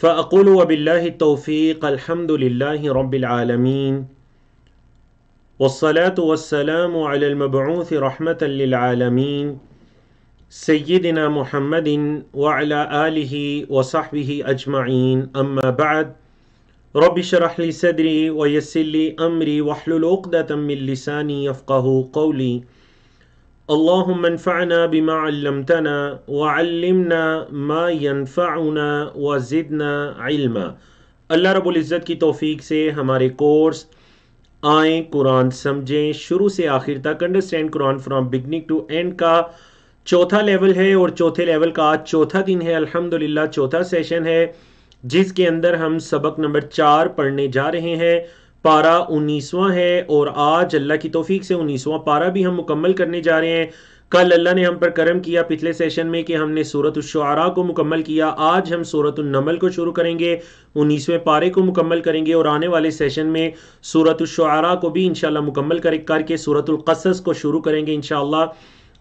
فأقول وبالله التوفيق الحمد لله رب العالمين والصلاة والسلام على المبعوث رحمة للعالمين سيدنا محمد وعلى آله وصحبه أجمعين أما بعد رب اشرح لي صدري ويسر لي أمري واحلل عقدة من لساني يفقهوا قولي اللهم انفعنا بما علمتنا وعلمنا ما ينفعنا وزدنا علما۔ اللہ رب العزت کی توفیق سے ہمارے کورس آئیں قرآن سمجھیں شروع سے آخر تک understand Quran from beginning to end کا چوتھا لیول ہے، اور چوتھے لیول کا آج چوتھا دن ہے، الحمدللہ چوتھا سیشن ہے، جس کے اندر ہم سبق نمبر 4 پڑھنے جا رہے ہیں۔ پارہ 19واں ہے، اور آج اللہ کی توفیق سے 19واں پارہ بھی ہم مکمل کرنے جا رہے ہیں۔ کل اللہ نے ہم پر کرم کیا پچھلے سیشن میں کہ ہم نے سورۃ الشعراء کو مکمل کیا۔ آج ہم سورۃ النمل کو شروع کریں گے، 19ویں پارے کو مکمل کریں گے، اور آنے والے سیشن میں سورۃ الشعراء کو بھی انشاءاللہ مکمل کر کے سورۃ القصص کو شروع کریں گے انشاءاللہ۔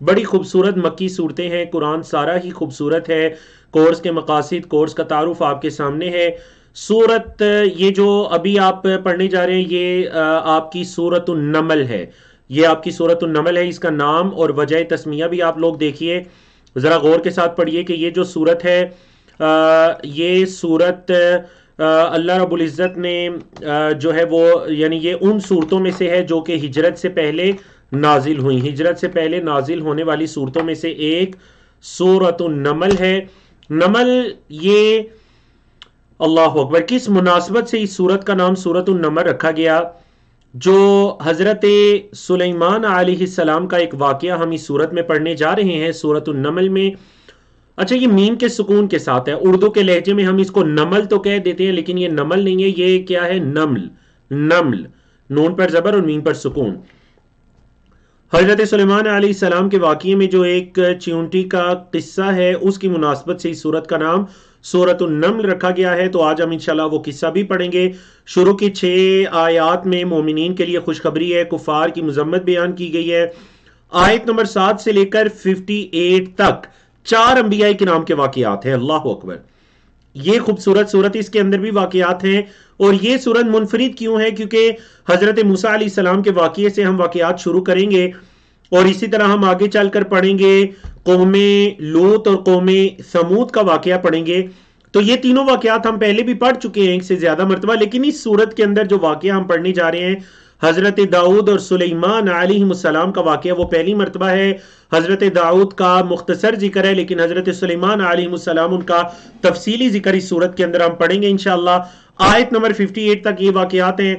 بڑی خوبصورت مکی صورتیں ہیں، قرآن سارا ہی خوبصورت ہے۔ کورس کے مقاصد، کورس کا تعارف آپ کے سامنے ہے۔ سورت یہ جو ابھی آپ پڑھنے جا رہے ہیں یہ آپ کی سورۃ النمل ہے، یہ آپ کی سورۃ النمل ہے۔ اس کا نام اور وجہ تسمیہ بھی آپ لوگ دیکھیے، ذرا غور کے ساتھ پڑھیے کہ یہ جو سورت ہے یہ سورت اللہ رب العزت نے جو ہے وہ یعنی یہ ان صورتوں میں سے ہے جو کہ ہجرت سے پہلے نازل ہوئی، ہجرت سے پہلے نازل ہونے والی صورتوں میں سے ایک سورۃ النمل ہے۔ نمل یہ اللہ اکبر کس مناسبت سے اس سورت کا نام سورۃ النمل رکھا گیا؟ جو حضرت سلیمان علیہ السلام کا ایک واقعہ ہم اس سورت میں پڑھنے جا رہے ہیں سورۃ النمل میں۔ اچھا، یہ میم کے سکون کے ساتھ ہے، اردو کے لہجے میں ہم اس کو نمل تو کہہ دیتے ہیں لیکن یہ نمل نہیں ہے، یہ کیا ہے؟ نمل، نمل، نون پر زبر اور میم پر سکون۔ حضرت سلیمان علیہ السلام کے واقعے میں جو ایک چیونٹی کا قصہ ہے اس کی مناسبت سے اس سورت کا نام سورۃ النمل رکھا گیا ہے، تو آج ہم انشاءاللہ وہ قصہ بھی پڑھیں گے۔ شروع کی 6 آیات میں مومنین کے لیے خوشخبری ہے، کفار کی مذمت بیان کی گئی ہے۔ آیت نمبر 7 سے لے کر 58 تک 4 انبیاء کرام کے واقعات ہیں، اللہ اکبر۔ یہ خوبصورت صورت، اس کے اندر بھی واقعات ہیں، اور یہ صورت منفرد کیوں ہے؟ کیونکہ حضرت موسیٰ علیہ السلام کے واقعے سے ہم واقعات شروع کریں گے، اور اسی طرح ہم آگے چل کر پڑھیں گے قوم لوط اور قوم ثمود کا واقعہ پڑھیں گے۔ تو یہ تینوں واقعات ہم پہلے بھی پڑھ چکے ہیں ایک سے زیادہ مرتبہ، لیکن اس صورت کے اندر جو واقعہ ہم پڑھنے جا رہے ہیں حضرت داؤد اور سلیمان علیہ السلام کا واقعہ، وہ پہلی مرتبہ ہے۔ حضرت داؤد کا مختصر ذکر ہے، لیکن حضرت سلیمان علیہ السلام ان کا تفصیلی ذکر اس صورت کے اندر ہم پڑھیں گے انشاءاللہ۔ آیت نمبر 58 تک یہ واقعات ہیں۔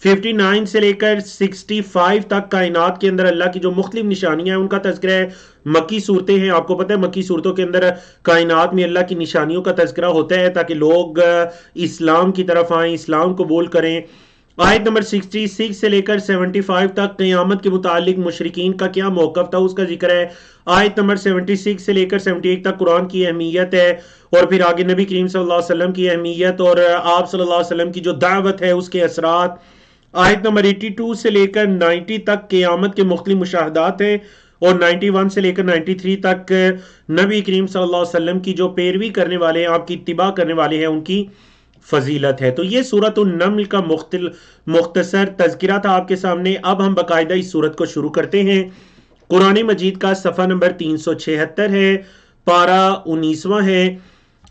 59 سے لے کر 65 تک کائنات کے اندر اللہ کی جو مختلف نشانیاں ہیں ان کا تذکرہ ہے۔ مکی صورتیں ہیں، آپ کو پتہ ہے مکی صورتوں کے اندر کائنات میں اللہ کی نشانیوں کا تذکرہ ہوتا ہے تاکہ لوگ اسلام کی طرف آئیں، اسلام قبول کریں۔ آیت نمبر 66 سے لے کر 75 تک قیامت کے متعلق مشرکین کا کیا موقف تھا اس کا ذکر ہے۔ آیت نمبر 76 سے لے کر 78 تک قرآن کی اہمیت ہے، اور پھر آگے نبی کریم صلی اللہ علیہ وسلم کی اہمیت اور آپ صلی اللہ علیہ وسلم کی جو دعوت ہے اس کے اثرات۔ آیت نمبر 82 سے لے کر 90 تک قیامت کے مختلف مشاہدات ہیں، اور 91 سے لے کر 93 تک نبی کریم صلی اللہ علیہ وسلم کی جو پیروی کرنے والے ہیں، آپ کی اتباع کرنے والے ہیں، ان کی فضیلت ہے۔ تو یہ سورۃ النمل کا مختصر تذکرہ تھا آپ کے سامنے۔ اب ہم باقاعدہ اس سورت کو شروع کرتے ہیں۔ قرآن مجید کا صفحہ نمبر 376 ہے، پارہ 19واں ہے،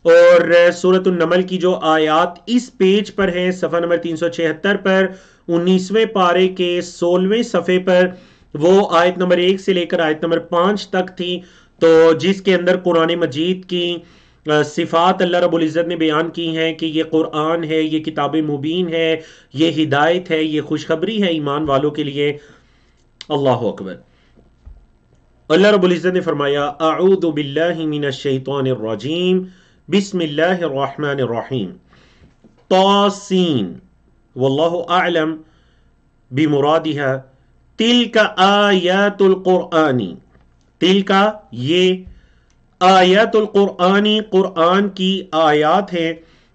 اور سورۃ النمل کی جو آیات اس پیج پر ہیں صفحہ نمبر 376 پر 19ویں پارے کے 16ویں صفحے پر، وہ آیت نمبر 1 سے لے کر آیت نمبر 5 تک تھی، تو جس کے اندر قرآن مجید کی صفات اللہ رب العزت نے بیان کی ہیں کہ یہ قرآن ہے، یہ کتاب مبین ہے، یہ ہدایت ہے، یہ خوشخبری ہے ایمان والوں کے لیے۔ اللہ اکبر۔ اللہ رب العزت نے فرمایا اعوذ باللہ من الشیطان الرجیم بسم اللہ الرحمن الرحیم طاسین واللہ اعلم بمرادها تلک آیات القرآنی، تلک یہ آیات القرآنی قرآن کی آیات ہیں،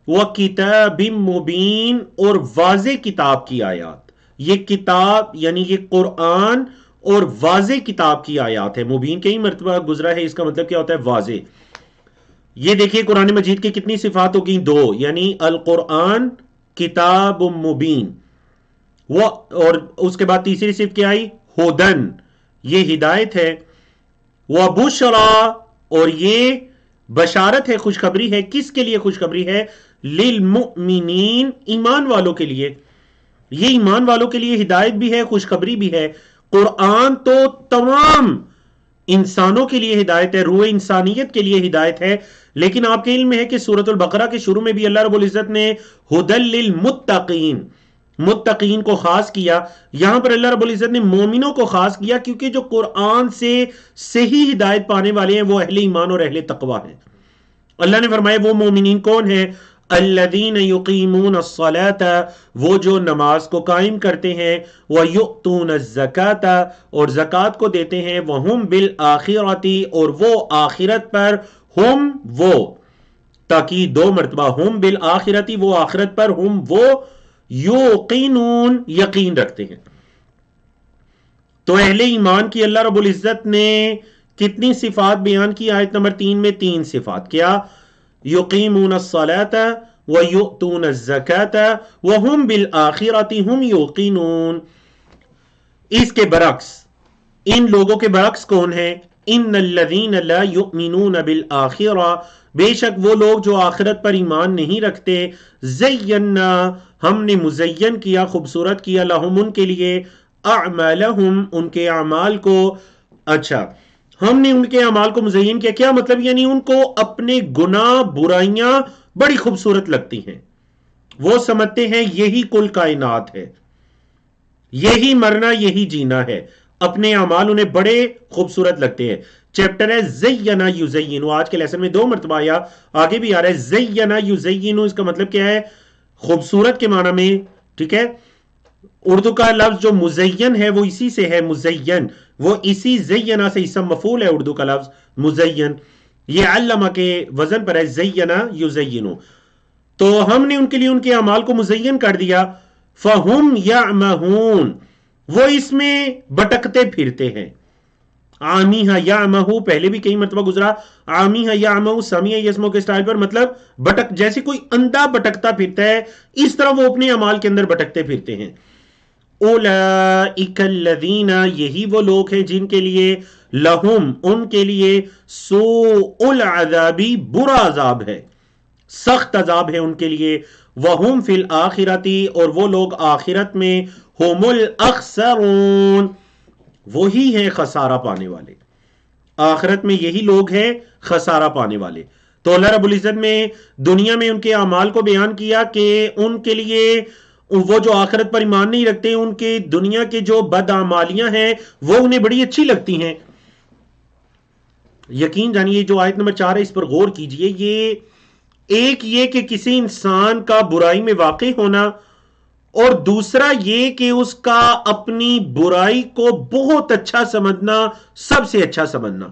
وکتاب مبین اور واضح کتاب کی آیات۔ یہ کتاب یعنی یہ قرآن اور واضح کتاب کی آیات ہے۔ مبین کئی مرتبہ گزرا ہے، اس کا مطلب کیا ہوتا ہے؟ واضح۔ یہ دیکھیے قرآن مجید کی کتنی صفات ہو گئی؟ دو، یعنی القرآن کتاب مبین، وہ، اور اس کے بعد تیسری صفت کیا آئی؟ ہدن، یہ ہدایت ہے، وبشرا، اور یہ بشارت ہے، خوشخبری ہے، کس کے لیے خوشخبری ہے؟ للمؤمنین، ایمان والوں کے لیے، یہ ایمان والوں کے لیے ہدایت بھی ہے، خوشخبری بھی ہے۔ قرآن تو تمام انسانوں کے لیے ہدایت ہے، روح انسانیت کے لیے ہدایت ہے، لیکن آپ کے علم میں ہے کہ سورۃ البقرہ کے شروع میں بھی اللہ رب العزت نے ہدی للمتقین، متقین کو خاص کیا، یہاں پر اللہ رب العزت نے مومنوں کو خاص کیا، کیونکہ جو قرآن سے صحیح ہدایت پانے والے ہیں وہ اہل ایمان اور اہل تقوی ہیں۔ اللہ نے فرمایا وہ مومنین کون ہیں؟ الذین یقیمون الصلاة، وہ جو نماز کو قائم کرتے ہیں، ویؤتون الزکاة، اور زکوٰۃ کو دیتے ہیں، وہم بالآخرۃ، اور وہ آخرت پر، ہم وہ، تاکید دو مرتبہ، ہم بالآخرۃ، وہ آخرت پر، ہم وہ، یوقنون، یقین رکھتے ہیں۔ تو اہل ایمان کی اللہ رب العزت نے کتنی صفات بیان کی آیت نمبر 3 میں؟ 3 صفات، کیا؟ یقیمون الصلاة ویؤتون الزکاة وہم بالآخرۃ ہم یوقنون۔ اس کے برعکس، ان لوگوں کے برعکس کون ہیں؟ ان الذین لا یؤمنون بالآخرہ، بے شک وہ لوگ جو آخرت پر ایمان نہیں رکھتے، زینا، ہم نے مزین کیا، خوبصورت کیا، لہم، ان کے لیے، اعمالہم، ان کے اعمال کو، اچھا ہم نے ان کے اعمال کو مزین کیا، کیا مطلب؟ یعنی ان کو اپنے گناہ برائیاں بڑی خوبصورت لگتی ہیں، وہ سمجھتے ہیں یہی کل کائنات ہے، یہی مرنا، یہی جینا ہے، اپنے اعمال انہیں بڑے خوبصورت لگتے ہیں۔ چیپٹر ہے زینا یزین، آج کے لیسن میں 2 مرتبہ آیا، آگے بھی آ رہا ہے زینا یزین، اس کا مطلب کیا ہے؟ خوبصورت کے معنی میں، ٹھیک ہے؟ اردو کا لفظ جو مزین ہے وہ اسی سے ہے، مزین، وہ اسی زینا سے اسم مفعول ہے اردو کا لفظ مزین، یہ علمہ کے وزن پر ہے، زینا یزینو، تو ہم نے ان کے لیے ان کے اعمال کو مزین کر دیا، فہم یعمہون، وہ اس میں بٹکتے پھرتے ہیں۔ عامیہ یعمہو پہلے بھی کئی مرتبہ گزرا، عامیہ یعمہو سمیع یسمو کے سٹائل پر، مطلب بٹک، جیسے کوئی اندھا بٹکتا پھرتا ہے اس طرح وہ اپنے اعمال کے اندر بٹکتے پھرتے ہیں۔ اولئک الذین، یہی وہ لوگ ہیں جن کے لیے، لہم، ان کے لیے، سوء العذاب، برا عذاب ہے، سخت عذاب ہے ان کے لیے، وہم فی الآخرۃ، اور وہ لوگ آخرت میں، ہم الاخسرون، وہی ہیں خسارہ پانے والے، آخرت میں یہی لوگ ہیں خسارہ پانے والے۔ تو اللہ رب العزت میں دنیا میں ان کے اعمال کو بیان کیا کہ ان کے لیے، وہ جو آخرت پر ایمان نہیں رکھتے، ان کے دنیا کے جو بدعمالیاں ہیں وہ انہیں بڑی اچھی لگتی ہیں۔ یقین جانیے جو آیت نمبر 4 ہے اس پر غور کیجئے، یہ ایک یہ کہ کسی انسان کا برائی میں واقع ہونا، اور دوسرا یہ کہ اس کا اپنی برائی کو بہت اچھا سمجھنا، سب سے اچھا سمجھنا۔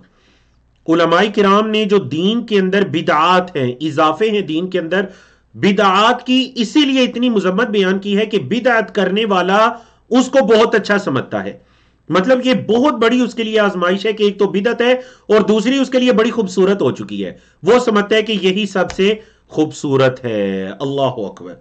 علماء کرام نے جو دین کے اندر بدعات ہیں، اضافے ہیں دین کے اندر، بدعات کی اسی لیے اتنی مذمت بیان کی ہے کہ بدعت کرنے والا اس کو بہت اچھا سمجھتا ہے، مطلب یہ بہت بڑی اس کے لیے آزمائش ہے کہ ایک تو بدعت ہے اور دوسری اس کے لیے بڑی خوبصورت ہو چکی ہے، وہ سمجھتا ہے کہ یہی سب سے خوبصورت ہے۔ اللہ اکبر۔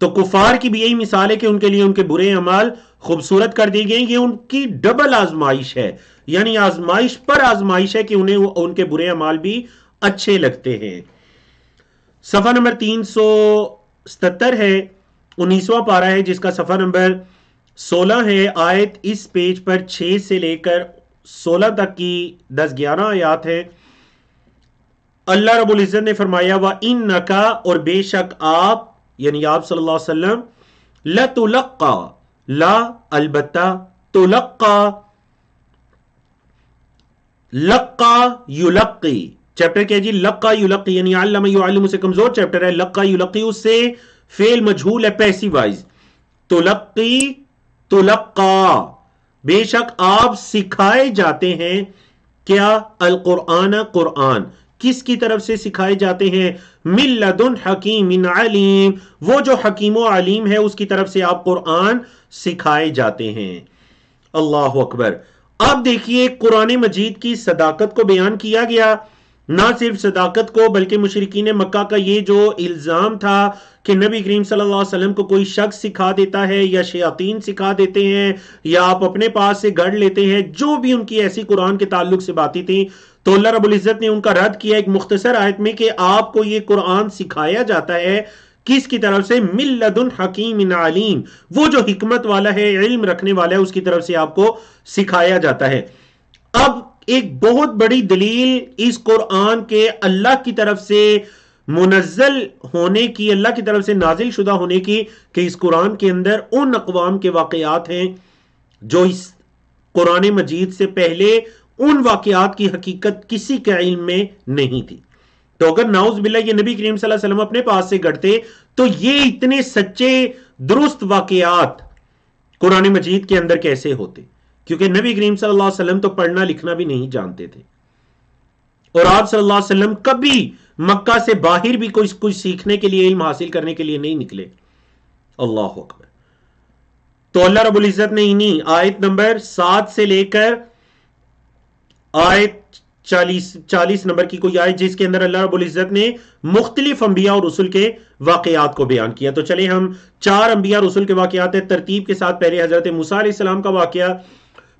تو کفار کی بھی یہی مثال ہے کہ ان کے لیے ان کے برے اعمال خوبصورت کر دی گئے، یہ ان کی ڈبل آزمائش ہے، یعنی آزمائش پر آزمائش ہے کہ انہیں ان کے برے اعمال بھی اچھے لگتے ہیں۔ صفحہ نمبر 377 ہے، 19واں پارہ ہے جس کا صفحہ نمبر 16 ہے، آیت اس پیج پر 6 سے لے کر 16 تک کی 10-11 آیات ہے۔ اللہ رب العزت نے فرمایا وَإِنَّكَ، اور بے شک آپ، یعنی آپ صلی اللہ علیہ وسلم، لَتُلَقَّى، لا البتہ، تُلَقَّى، لقى یلقی، چیپٹر کیا جی؟ لقى یلقی، یعنی علم یعلم سے کمزور چیپٹر ہے، لقى یلقی اس سے فعل مجہول ہے پیسیو وائز، تلقی، تلقى، بے شک آپ سکھائے جاتے ہیں، کیا؟ القرآن، قرآن، کس کی طرف سے سکھائے جاتے ہیں؟ من لدن حکیم علیم، وہ جو حکیم و علیم ہے اس کی طرف سے آپ قرآن سکھائے جاتے ہیں۔ اللہ اکبر۔ اب دیکھیے قرآن مجید کی صداقت کو بیان کیا گیا، نہ صرف صداقت کو بلکہ مشرکین مکہ کا یہ جو الزام تھا کہ نبی کریم صلی اللہ علیہ وسلم کو کوئی شخص سکھا دیتا ہے یا شیاطین سکھا دیتے ہیں یا آپ اپنے پاس سے گڑھ لیتے ہیں، جو بھی ان کی ایسی قرآن کے تعلق سے باتیں تھیں، تو اللہ رب العزت نے ان کا رد کیا ایک مختصر آیت میں کہ آپ کو یہ قرآن سکھایا جاتا ہے کس کی طرف سے؟ من لدن حکیم علیم، وہ جو حکمت والا ہے، علم رکھنے والا ہے، اس کی طرف سے آپ کو سکھایا جاتا ہے۔ اب ایک بہت بڑی دلیل اس قرآن کے اللہ کی طرف سے منزل ہونے کی، اللہ کی طرف سے نازل شدہ ہونے کی، کہ اس قرآن کے اندر ان اقوام کے واقعات ہیں جو اس قرآن مجید سے پہلے ان واقعات کی حقیقت کسی کے علم میں نہیں تھی۔ تو اگر نعوذ باللہ یہ نبی کریم صلی اللہ علیہ وسلم اپنے پاس سے گڑھتے تو یہ اتنے سچے درست واقعات قرآن مجید کے اندر کیسے ہوتے؟ کیونکہ نبی کریم صلی اللہ علیہ وسلم تو پڑھنا لکھنا بھی نہیں جانتے تھے، اور آپ صلی اللہ علیہ وسلم کبھی مکہ سے باہر بھی کچھ سیکھنے کے لیے، علم حاصل کرنے کے لیے نہیں نکلے۔ اللہ اکبر۔ تو اللہ رب العزت نے انہی آیت نمبر 7 سے لے کر آیت 40 نمبر کی کوئی آیت جس کے اندر اللہ رب العزت نے مختلف انبیاء اور رسول کے واقعات کو بیان کیا۔ تو چلیں ہم 4 انبیاء رسول کے واقعات ہیں ترتیب کے ساتھ۔ پہلے حضرت موسیٰ علیہ السلام کا واقعہ،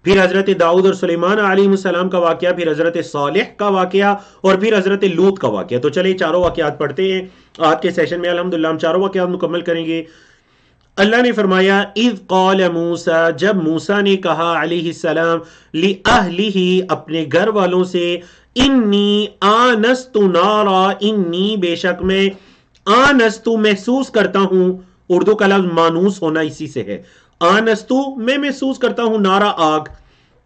پھر حضرت داؤد اور سلیمان علیہ السلام کا واقعہ، پھر حضرت صالح کا واقعہ، اور پھر حضرت لوط کا واقعہ۔ تو چلیں چاروں واقعات پڑھتے ہیں آج کے سیشن میں۔ الحمدللہ ہم چاروں واقعات مکمل کریں گے۔ اللہ نے فرمایا اذ قال موسیٰ، جب موسیٰ نے کہا علیہ السلام، لأہلہ، اپنے گھر والوں سے، انی آنست نارا، انی بے شک میں، آنست محسوس کرتا ہوں، اردو کا لفظ مانوس ہونا اسی سے ہے، آنست میں محسوس کرتا ہوں، نارا آگ،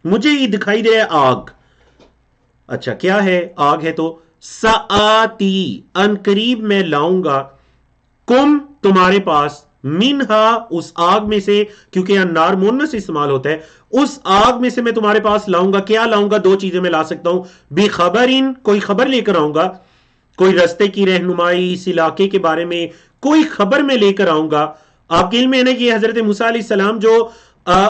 مجھے یہ دکھائی دے آگ۔ اچھا کیا ہے آگ؟ ہے تو سآتی، ان قریب میں لاؤں گا، کم تمہارے پاس، منہا اس آگ میں سے، کیونکہ النار مونس استعمال ہوتا ہے، اس آگ میں سے میں تمہارے پاس لاؤں گا۔ کیا لاؤں گا؟ 2 چیزیں میں لا سکتا ہوں، بخبرن، کوئی خبر لے کر آؤں گا، کوئی رستے کی رہنمائی، اس علاقے کے بارے میں کوئی خبر میں لے کر آؤں گا۔ آپ کے علم میں ہے نا یہ حضرت موسیٰ علیہ السلام جو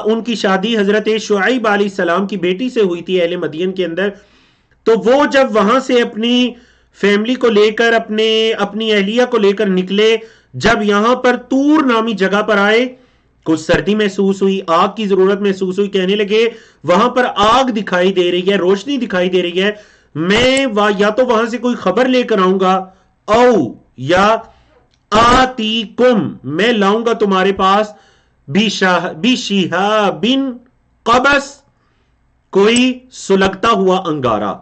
ان کی شادی حضرت شعیب علیہ السلام کی بیٹی سے ہوئی تھی اہل مدین کے اندر، تو وہ جب وہاں سے اپنی فیملی کو لے کر، اپنی اہلیہ کو لے کر نکلے، جب یہاں پر طور نامی جگہ پر آئے، کچھ سردی محسوس ہوئی، آگ کی ضرورت محسوس ہوئی، کہنے لگے وہاں پر آگ دکھائی دے رہی ہے، روشنی دکھائی دے رہی ہے، میں یا تو وہاں سے کوئی خبر لے کر آؤں گا، او یا آتی کم، میں لاؤں گا تمہارے پاس، بشہاب قبس، کوئی سلگتا ہوا انگارہ،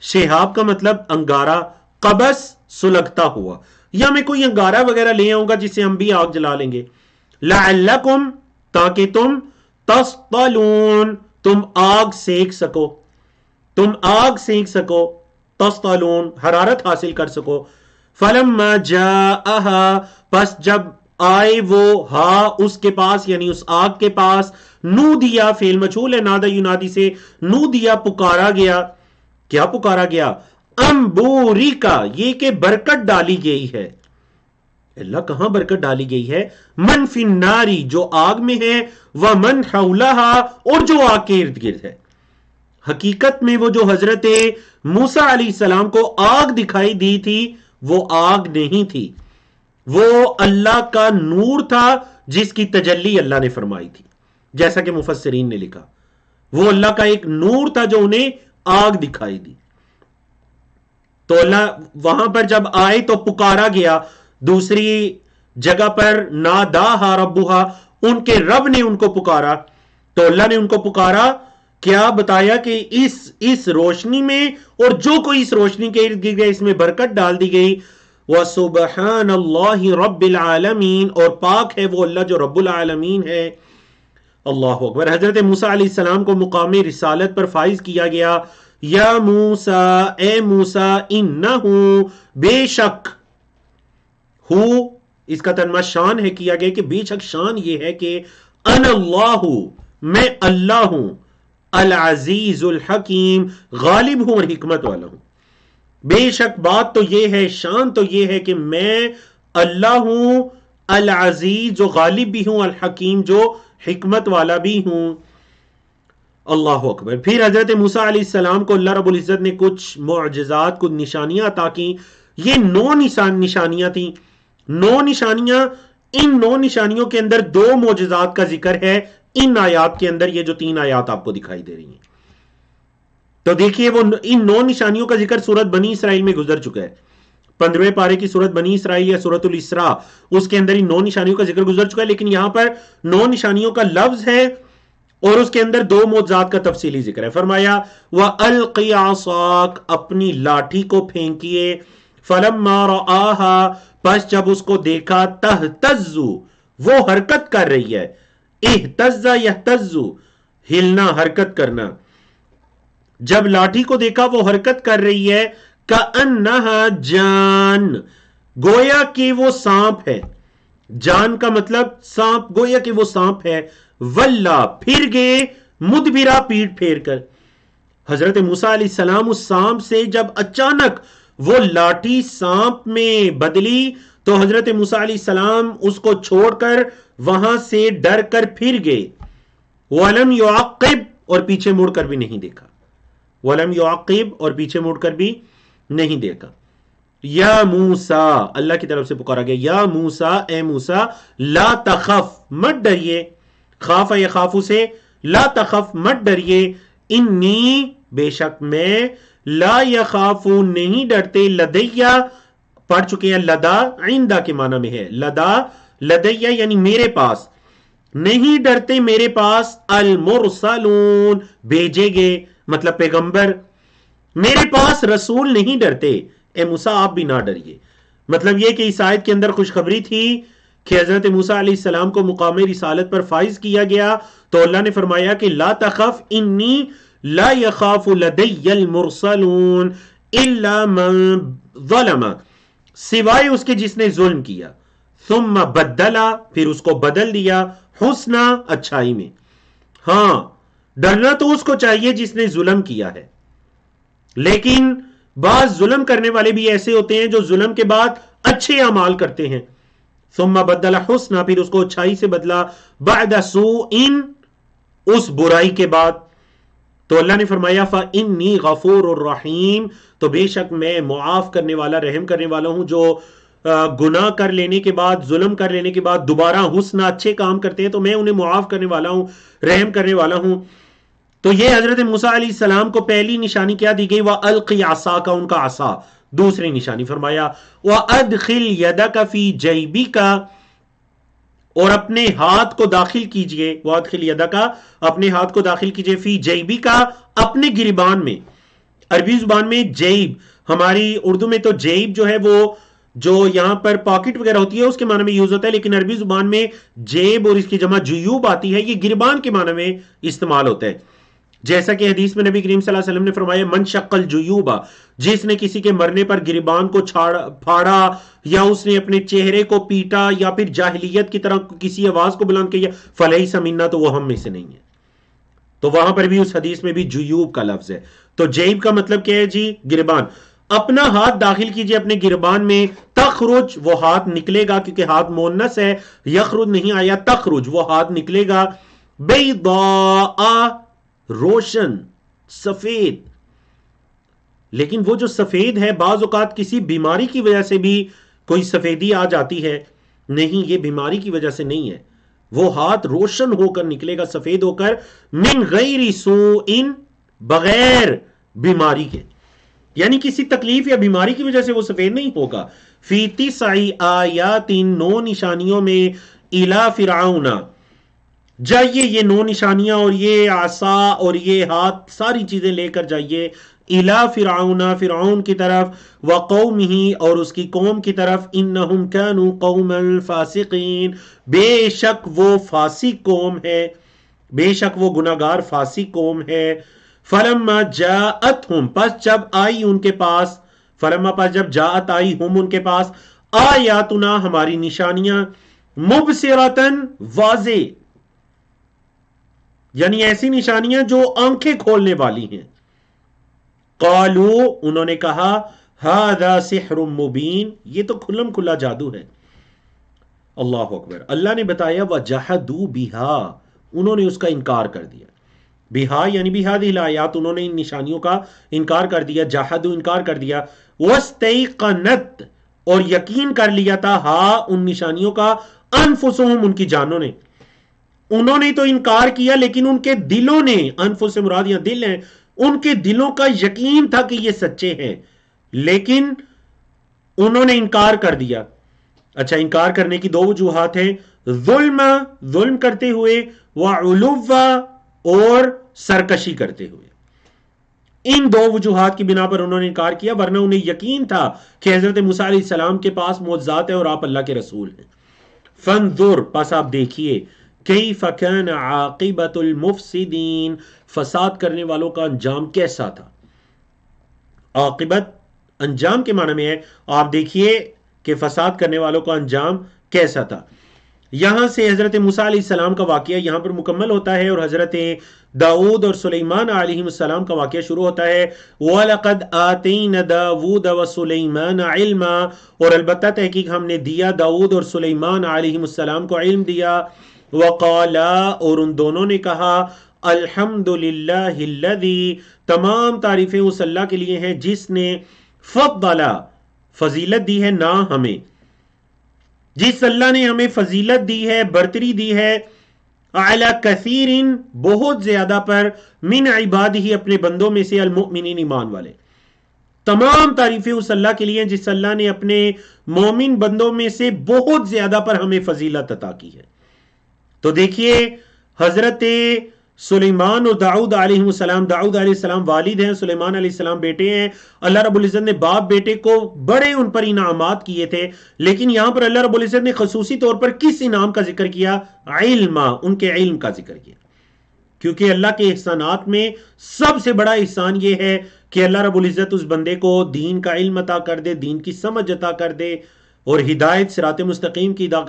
شہاب کا مطلب انگارہ، قبس سلگتا ہوا، یا میں کوئی انگارہ وغیرہ لے آؤں گا جس سے ہم بھی آگ جلا لیں گے، لعلکم، تاکہ تم، تصطلون، تم آگ سینک سکو، تم آگ سینک سکو، تصطلون، حرارت حاصل کر سکو۔ فلما جاءہا، پس جب آئے وہ، ہا اس کے پاس، یعنی اس آگ کے پاس، نودیا، فعل مجھول ہے نادا ینادی سے، نودیا پکارا گیا، کیا پکارا گیا؟ امبوریکا، یہ کہ برکت ڈالی گئی ہے۔ اللہ کہاں برکت ڈالی گئی ہے؟ من فی الناری، جو آگ میں ہے، ومن حولہا، اور جو آگ کے ارد گرد ہے۔ حقیقت میں وہ جو حضرت موسیٰ علیہ السلام کو آگ دکھائی دی تھی وہ آگ نہیں تھی، وہ اللہ کا نور تھا جس کی تجلی اللہ نے فرمائی تھی، جیسا کہ مفسرین نے لکھا، وہ اللہ کا ایک نور تھا جو انہیں آگ دکھائی دی۔ تو اللہ وہاں پر جب آئے تو پکارا گیا، دوسری جگہ پر ناداہا ربہا، ان کے رب نے ان کو پکارا، تو اللہ نے ان کو پکارا، کیا بتایا کہ اس روشنی میں، اور جو کوئی اس روشنی کے ارد گرد ہے اس میں برکت ڈال دی گئی، وَسُبْحَانَ اللَّهِ رَبِّ الْعَالَمِينَ، اور پاک ہے وہ اللہ جو رب العالمین ہے۔ اللہ اکبر۔ حضرت موسیٰ علیہ السلام کو مقام رسالت پر فائز کیا گیا، یا موسیٰ، اے موسیٰ، انہو، بے شک، ہو اس کا ترجمہ شان ہے کیا گیا کہ بے شک شان یہ ہے کہ انا اللہ، میں اللہ ہوں، العزیز الحکیم، غالب ہوں اور حکمت والا ہوں۔ بے شک بات تو یہ ہے، شان تو یہ ہے کہ میں اللہ ہوں، العزیز جو غالب بھی ہوں، الحکیم جو حکمت والا بھی ہوں۔ اللہ اکبر. پھر حضرت موسیٰ علیہ السلام کو اللہ رب العزت نے کچھ معجزات، کچھ نشانیاں عطا کی. یہ 9 نشانیاں تھیں. 9 نشانیاں. ان 9 نشانیوں کے اندر 2 معجزات کا ذکر ہے ان آیات کے اندر، یہ جو 3 آیات آپ کو دکھائی دے رہی ہیں. تو دیکھیے وہ ان 9 نشانیوں کا ذکر سورت بنی اسرائیل میں گزر چکا ہے. 15ویں پارے کی سورت بنی اسرائیل یا سورت الاسراء، اس کے اندر ان 9 نشانیوں کا ذکر گزر چکا ہے. لیکن یہاں پر 9 نشانیوں کا لفظ ہے اور اس کے اندر 2 معجزات کا تفصیلی ذکر ہے. فرمایا وَأَلْقِ عَصَاكَ، اپنی لاٹھی کو پھینکیے. فَلَمَّا رَآهَا، پس جب اس کو دیکھا، تہتز، وہ حرکت کر رہی ہے. اہتز یہتز، ہلنا، حرکت کرنا. جب لاٹھی کو دیکھا وہ حرکت کر رہی ہے. کَأَنَّهَا جان، گویا کہ وہ سانپ ہے. جان کا مطلب سانپ، گویا کہ وہ سانپ ہے. وَلَّا، پھر گئے، مدبرا، پیٹ پھیر کر. حضرت موسیٰ علیہ السلام اس سانپ سے جب اچانک وہ لاٹھی سانپ میں بدلی تو حضرت موسیٰ علیہ السلام اس کو چھوڑ کر وہاں سے ڈر کر پھر گئے. وَلَمْ يُعَقِّبْ، اور پیچھے مڑ کر بھی نہیں دیکھا. وَلَمْ يُعَقِّبْ، اور پیچھے مڑ کر بھی نہیں دیکھا. یا موسیٰ، اللہ کی طرف سے پکارا گیا، یا موسیٰ، اے موسیٰ، لا تخف، مت ڈریے. خاف یخافو سے، لا تخف، مت ڈریے. انی، بے شک میں، لا یخافو، نہیں ڈرتے. لدیا، پڑھ چکے ہیں لدا، عندہ کے معنی میں ہے. لدا، لدیا یعنی میرے پاس. نہیں ڈرتے میرے پاس. المرسلون، بھیجے گئے، مطلب پیغمبر. میرے پاس رسول نہیں ڈرتے. اے موسیٰ آپ بھی نہ ڈریے. مطلب یہ کہ اس آیت کے اندر خوشخبری تھی کہ حضرت موسیٰ علیہ السلام کو مقام رسالت پر فائز کیا گیا. تو اللہ نے فرمایا کہ لا تخف انی لا یخاف لدی المرسلون الا من ظلم، سوائے اس کے جس نے ظلم کیا. ثم بدلا، پھر اس کو بدل دیا، حسنا، اچھائی میں. ہاں ڈرنا تو اس کو چاہیے جس نے ظلم کیا ہے، لیکن بعض ظلم کرنے والے بھی ایسے ہوتے ہیں جو ظلم کے بعد اچھے اعمال کرتے ہیں. ثم بدل حسنا، پھر اس کو اچھائی سے بدلا. بعد سوء، اس برائی کے بعد. تو اللہ نے فرمایا فإنی غفور الرحیم، تو بے شک میں معاف کرنے والا، رحم کرنے والا ہوں. جو گناہ کر لینے کے بعد، ظلم کر لینے کے بعد دوبارہ حسن، اچھے کام کرتے ہیں تو میں انہیں معاف کرنے والا ہوں، رحم کرنے والا ہوں. تو یہ حضرت موسیٰ علیہ السلام کو پہلی نشانی کیا دی گئی؟ وَأَلْقِ عَصَاكَ، ان کا عصا. دوسری نشانی فرمایا وَأَدْخِلْ يَدَكَ فِي جَيْبِكَ، اور اپنے ہاتھ کو داخل کیجئے. وَأَدْخِلْ يَدَكَ، اپنے ہاتھ کو داخل کیجئے. فی جیبِکَ، اپنے گریبان میں. عربی زبان میں جیب، ہماری اردو میں تو جیب جو ہے وہ جو یہاں پر پاکٹ وغیرہ ہوتی ہے اس کے معنی میں یوز ہوتا ہے، لیکن عربی زبان میں جیب اور اس کی جمع جیوب آتی ہے، یہ گریبان کے معنی میں استعمال ہوتا ہے. جیسا کہ حدیث میں نبی کریم صلی اللہ علیہ وسلم نے فرمایا من شق الجیوب، جس نے کسی کے مرنے پر گریبان کو پھاڑا یا اس نے اپنے چہرے کو پیٹا یا پھر جاہلیت کی طرح کسی آواز کو بلند کیا، فلیس منا، تو وہ ہم میں سے نہیں ہے. تو وہاں پر بھی اس حدیث میں بھی جیوب کا لفظ ہے. تو جیب کا مطلب کیا ہے جی؟ گریبان. اپنا ہاتھ داخل کیجئے اپنے گریبان میں. تخرج، وہ ہاتھ نکلے گا، کیونکہ ہاتھ مؤنث ہے، یخرج نہیں آیا، تخرج، وہ ہاتھ نکلے گا. بیضاء، روشن، سفید. لیکن وہ جو سفید ہے بعض اوقات کسی بیماری کی وجہ سے بھی کوئی سفیدی آ جاتی ہے. نہیں، یہ بیماری کی وجہ سے نہیں ہے. وہ ہاتھ روشن ہو کر نکلے گا، سفید ہو کر. من غیر سوء، بغیر بیماری کے، یعنی کسی تکلیف یا بیماری کی وجہ سے وہ سفید نہیں ہوگا. فی 9 آیات، 9 نشانیوں میں. الی فرعون، جائیے یہ 9 نشانیاں اور یہ عصا اور یہ ہاتھ ساری چیزیں لے کر جائیے. الی فرعون، فرعون کی طرف. وقومہ، اور اس کی قوم کی طرف. انہم کانوا قوما فاسقین، بے شک وہ فاسق قوم ہے، بے شک وہ گناہگار فاسق قوم ہے. فلما جاءتہم، پس جب آئی ان کے پاس. فلما، پس جب جاءت، آئی، ہم ان کے پاس. آیاتنا، ہماری نشانیاں. مبصرتن، واضح، یعنی ایسی نشانیاں جو آنکھیں کھولنے والی ہیں. قالو، انہوں نے کہا ھذا سحر مبین، یہ تو کھلم کھلا جادو ہے. اللہ اکبر. اللہ نے بتایا وجحدوا بہا، انہوں نے اس کا انکار کر دیا. بہا یعنی بہذہ الآیات، انہوں نے ان نشانیوں کا انکار کر دیا، جحدوا انکار کر دیا، واستیقنت اور یقین کر لیا تھا، ہاں ان نشانیوں کا، انفسہم ان کی جانوں نے. انہوں نے تو انکار کیا لیکن ان کے دلوں نے، انفس سے مراد یہاں دل ہیں، ان کے دلوں کا یقین تھا کہ یہ سچے ہیں لیکن انہوں نے انکار کر دیا. اچھا، انکار کرنے کی دو وجوہات ہیں، ظلم کرتے ہوئے، وعلوا اور سرکشی کرتے ہوئے. ان دو وجوہات کی بنا پر انہوں نے انکار کیا، ورنہ انہیں یقین تھا کہ حضرت موسیٰ علیہ السلام کے پاس معجزات ہیں اور آپ اللہ کے رسول ہیں. فانظر پس آپ دیکھیے، کیف کان عاقبۃ المفسدین فساد کرنے والوں کا انجام کیسا تھا. عاقبت انجام کے معنی میں ہے، آپ دیکھیے کہ فساد کرنے والوں کا انجام کیسا تھا. یہاں سے حضرت موسیٰ علیہ السلام کا واقعہ یہاں پر مکمل ہوتا ہے اور حضرت داؤد اور سلیمان علیہ السلام کا واقعہ شروع ہوتا ہے. وَلَقَدْ آتَيْنَا دَاوُودَ وَسُلَيْمَانَ عِلْمًا، اور البتہ تحقیق ہم نے دیا داؤد اور سلیمان علیہ السلام کو علم دیا. وَقَالَا اور ان دونوں نے کہا، الحمدللہ الذی تمام تعریفیں اس اللہ کے لیے ہیں جس نے فضل فضیلت دی ہے نہ ہمیں، جس اللہ نے ہمیں فضیلت دی ہے، برتری دی ہے، اعلی کثیر بہت زیادہ پر، من عبادہ اپنے بندوں میں سے، المؤمنین ایمان والے. تمام تعریفیں اس اللہ کے لیے جس اللہ نے اپنے مومن بندوں میں سے بہت زیادہ پر ہمیں فضیلت عطا کی ہے. تو دیکھیے حضرت سلیمان اور داؤد علیہ السلام، داؤد علیہ السلام والد ہیں، سلیمان علیہ السلام بیٹے ہیں. اللہ رب العزت نے باپ بیٹے کو بڑے ان پر انعامات کیے تھے، لیکن یہاں پر اللہ رب العزت نے خصوصی طور پر کس انعام کا ذکر کیا؟ علم، ان کے علم کا ذکر کیا. کیونکہ اللہ کے احسانات میں سب سے بڑا احسان یہ ہے کہ اللہ رب العزت اس بندے کو دین کا علم عطا کر دے، دین کی سمجھ عطا کر دے اور ہدایت صراط مستقیم کی عطا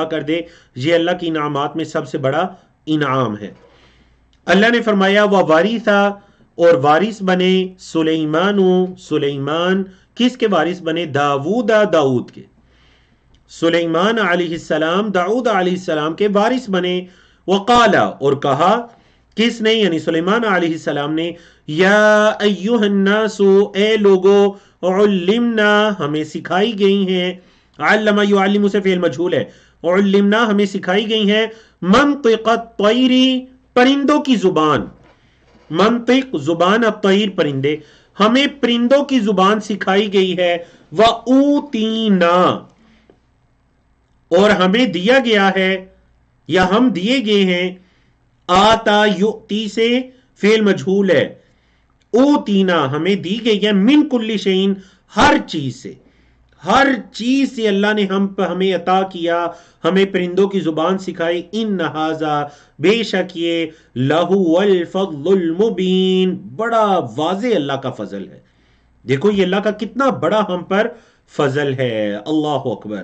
کر دے. یہ اللہ کی انعامات میں سب سے بڑا انعام ہے. اللہ نے فرمایا وَوَارِثًا اور وارث بنے، سلیمان کس کے وارث بنے؟ داؤد کے. سلیمان علیہ السلام داؤد علیہ السلام کے وارث بنے. وقال اور کہا، کس نے؟ یعنی سلیمان علیہ السلام نے، یا ایھا الناس اے لوگو، علمنا ہمیں سکھائی گئی ہیں، علم یعلم سے فعل مجہول ہے، علمنا ہمیں سکھائی گئی ہیں، منطق الطیر پرندوں کی زبان، منطق زبان، الطیر پرندے، ہمیں پرندوں کی زبان سکھائی گئی ہے. وَأُوتِینَا اور ہمیں دیا گیا ہے یا ہم دیے گئے ہیں، آتا یؤتی سے فعل مجہول ہے، اوتینا ہمیں دی گئی ہے، من کل شیء ہر چیز سے، ہر چیز سے اللہ نے ہمیں عطا کیا، ہمیں پرندوں کی زبان سکھائی. ان ھذا بے شک یہ، لہو الفضل المبین بڑا واضح اللہ کا فضل ہے. دیکھو یہ اللہ کا کتنا بڑا ہم پر فضل ہے. اللہ اکبر.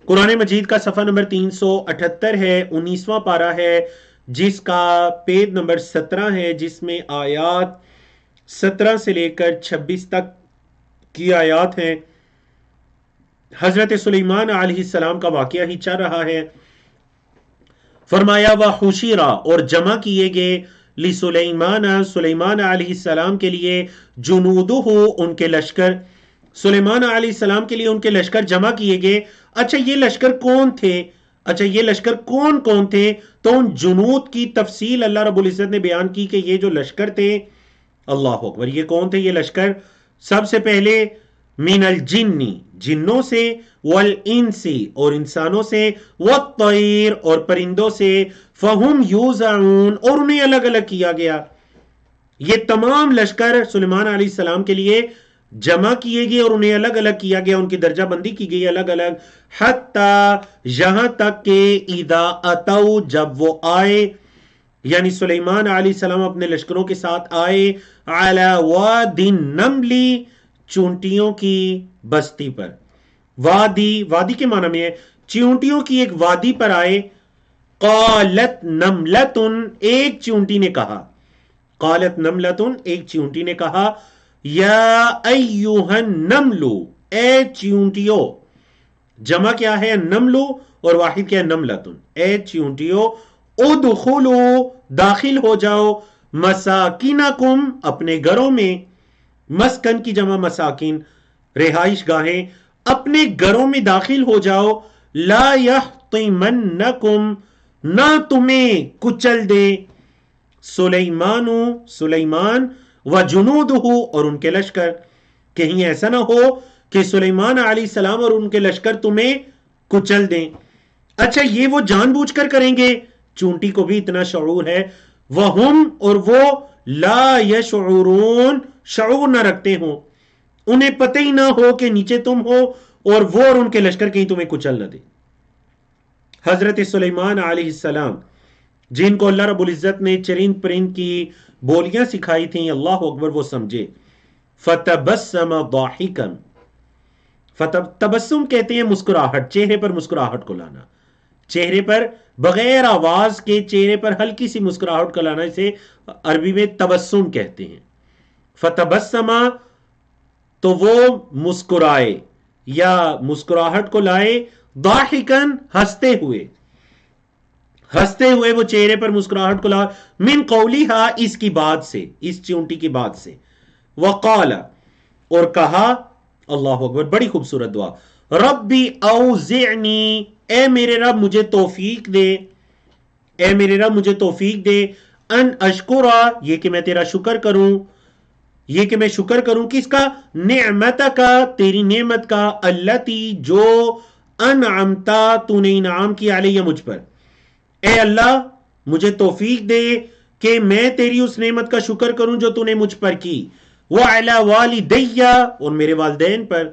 قرآن مجید کا صفحہ نمبر 378 ہے، 19واں پارہ ہے، جس کا پیج نمبر 17 ہے، جس میں آیات 17 سے لے کر 26 تک کی آیات ہیں. حضرت سلیمان علیہ السلام کا واقعہ ہی چل رہا ہے. فرمایا وحشرا اور جمع کیے گئے، لسلیمان سلیمان علیہ السلام کے لیے، جنودہ ان کے لشکر، سلیمان علیہ السلام کے لیے ان کے لشکر جمع کیے گئے. اچھا یہ لشکر کون تھے؟ اچھا یہ لشکر کون کون تھے؟ تو ان جنود کی تفصیل اللہ رب العزت نے بیان کی کہ یہ جو لشکر تھے، اللہ اکبر، یہ کون تھے یہ لشکر؟ سب سے پہلے من الجن جنوں سے، والانس اور انسانوں سے، والطیر اور پرندوں سے، فہم یوزعون اور انہیں الگ الگ کیا گیا. یہ تمام لشکر سلیمان علیہ السلام کے لیے جمع کیے گئے اور انہیں الگ الگ کیا گیا، ان کی درجہ بندی کی گئی الگ الگ. حتی یہاں تک کہ اذا اتوا جب وہ آئے، یعنی سلیمان علیہ السلام اپنے لشکروں کے ساتھ آئے، علی واد النمل چونٹیوں کی بستی پر. وادی کے معنی میں ہے چونٹیوں کی ایک وادی پر آئے. قالت نملۃ ایک چونٹی نے کہا، قالت نملۃ ایک چونٹی نے کہا، یا ایھا النمل اے چونٹیو، جمع کیا ہے نملو اور واحد کیا ہے نملۃ، اے چونٹیو، ادخلوا داخل ہو جاؤ، مساکنکم اپنے گھروں میں، مسکن کی جمع مساکن رہائش گاہیں، اپنے گھروں میں داخل ہو جاؤ، لا یحطمنکم نہ تمہیں کچل دے، سلیمان و جنودہ اور ان کے لشکر، کہیں ایسا نہ ہو کہ سلیمان علیہ السلام اور ان کے لشکر تمہیں کچل دیں۔ اچھا یہ وہ جان بوجھ کر کریں گے، چونٹی کو بھی اتنا شعور ہے، وہم اور وہ لا یشعرون شعور نہ رکھتے ہوں، انہیں پتہ ہی نہ ہو کہ نیچے تم ہو اور وہ اور ان کے لشکر کہیں تمہیں کچل نہ دے۔ حضرت سلیمان علیہ السلام جن کو اللہ رب العزت نے چرند پرند کی بولیاں سکھائی تھیں، اللہ اکبر، وہ سمجھے، فتبسم ضاحکا، تبسم کہتے ہیں مسکراہٹ، چہرے پر مسکراہٹ کو لانا، چہرے پر بغیر آواز کے چہرے پر ہلکی سی مسکراہٹ کو لانا، اسے عربی میں تبسم کہتے ہیں۔ فتبسم تو وہ مسکرائے یا مسکراہٹ کو لائے، ضاحکن ہنستے ہوئے، ہنستے ہوئے وہ چہرے پر مسکراہٹ کو لائے، من قولیہا اس کی بات سے، اس چونٹی کی بات سے، وقال اور کہا، اللہ اکبر، بڑی خوبصورت دعا، ربی اوزعنی اے میرے رب مجھے توفیق دے، اے میرے رب مجھے توفیق دے، ان اشکرا یہ کہ میں تیرا شکر کروں، یہ کہ میں شکر کروں کس کا، نعمتک تیری نعمت کا، التی جو انعمتا تو نے انعام کیا علیہ مجھ پر، اے اللہ مجھے توفیق دے کہ میں تیری اس نعمت کا شکر کروں جو تو نے مجھ پر کی، وعلی والدی اور میرے والدین پر،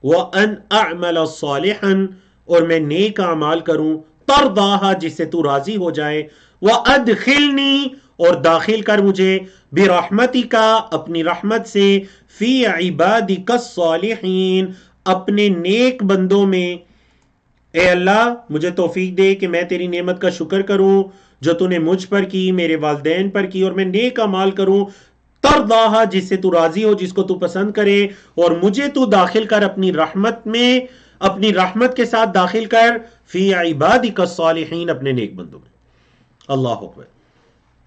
وان اعمل صالحا اور میں نیک اعمال کروں، ترضاها جس سے تو راضی ہو جائے، وادخلنی اور داخل کر مجھے، برحمتک اپنی رحمت سے، فی عبادک الصالحین اپنے نیک بندوں میں، اے اللہ مجھے توفیق دے کہ میں تیری نعمت کا شکر کروں جو تو نے مجھ پر کی، میرے والدین پر کی، اور میں نیک اعمال کروں، ترضاها جس سے تو راضی ہو، جس کو تو پسند کرے، اور مجھے تو داخل کر اپنی رحمت میں، اپنی رحمت کے ساتھ داخل کر، فی عبادک الصالحین اپنے نیک بندوں میں۔ اللہ اکبر۔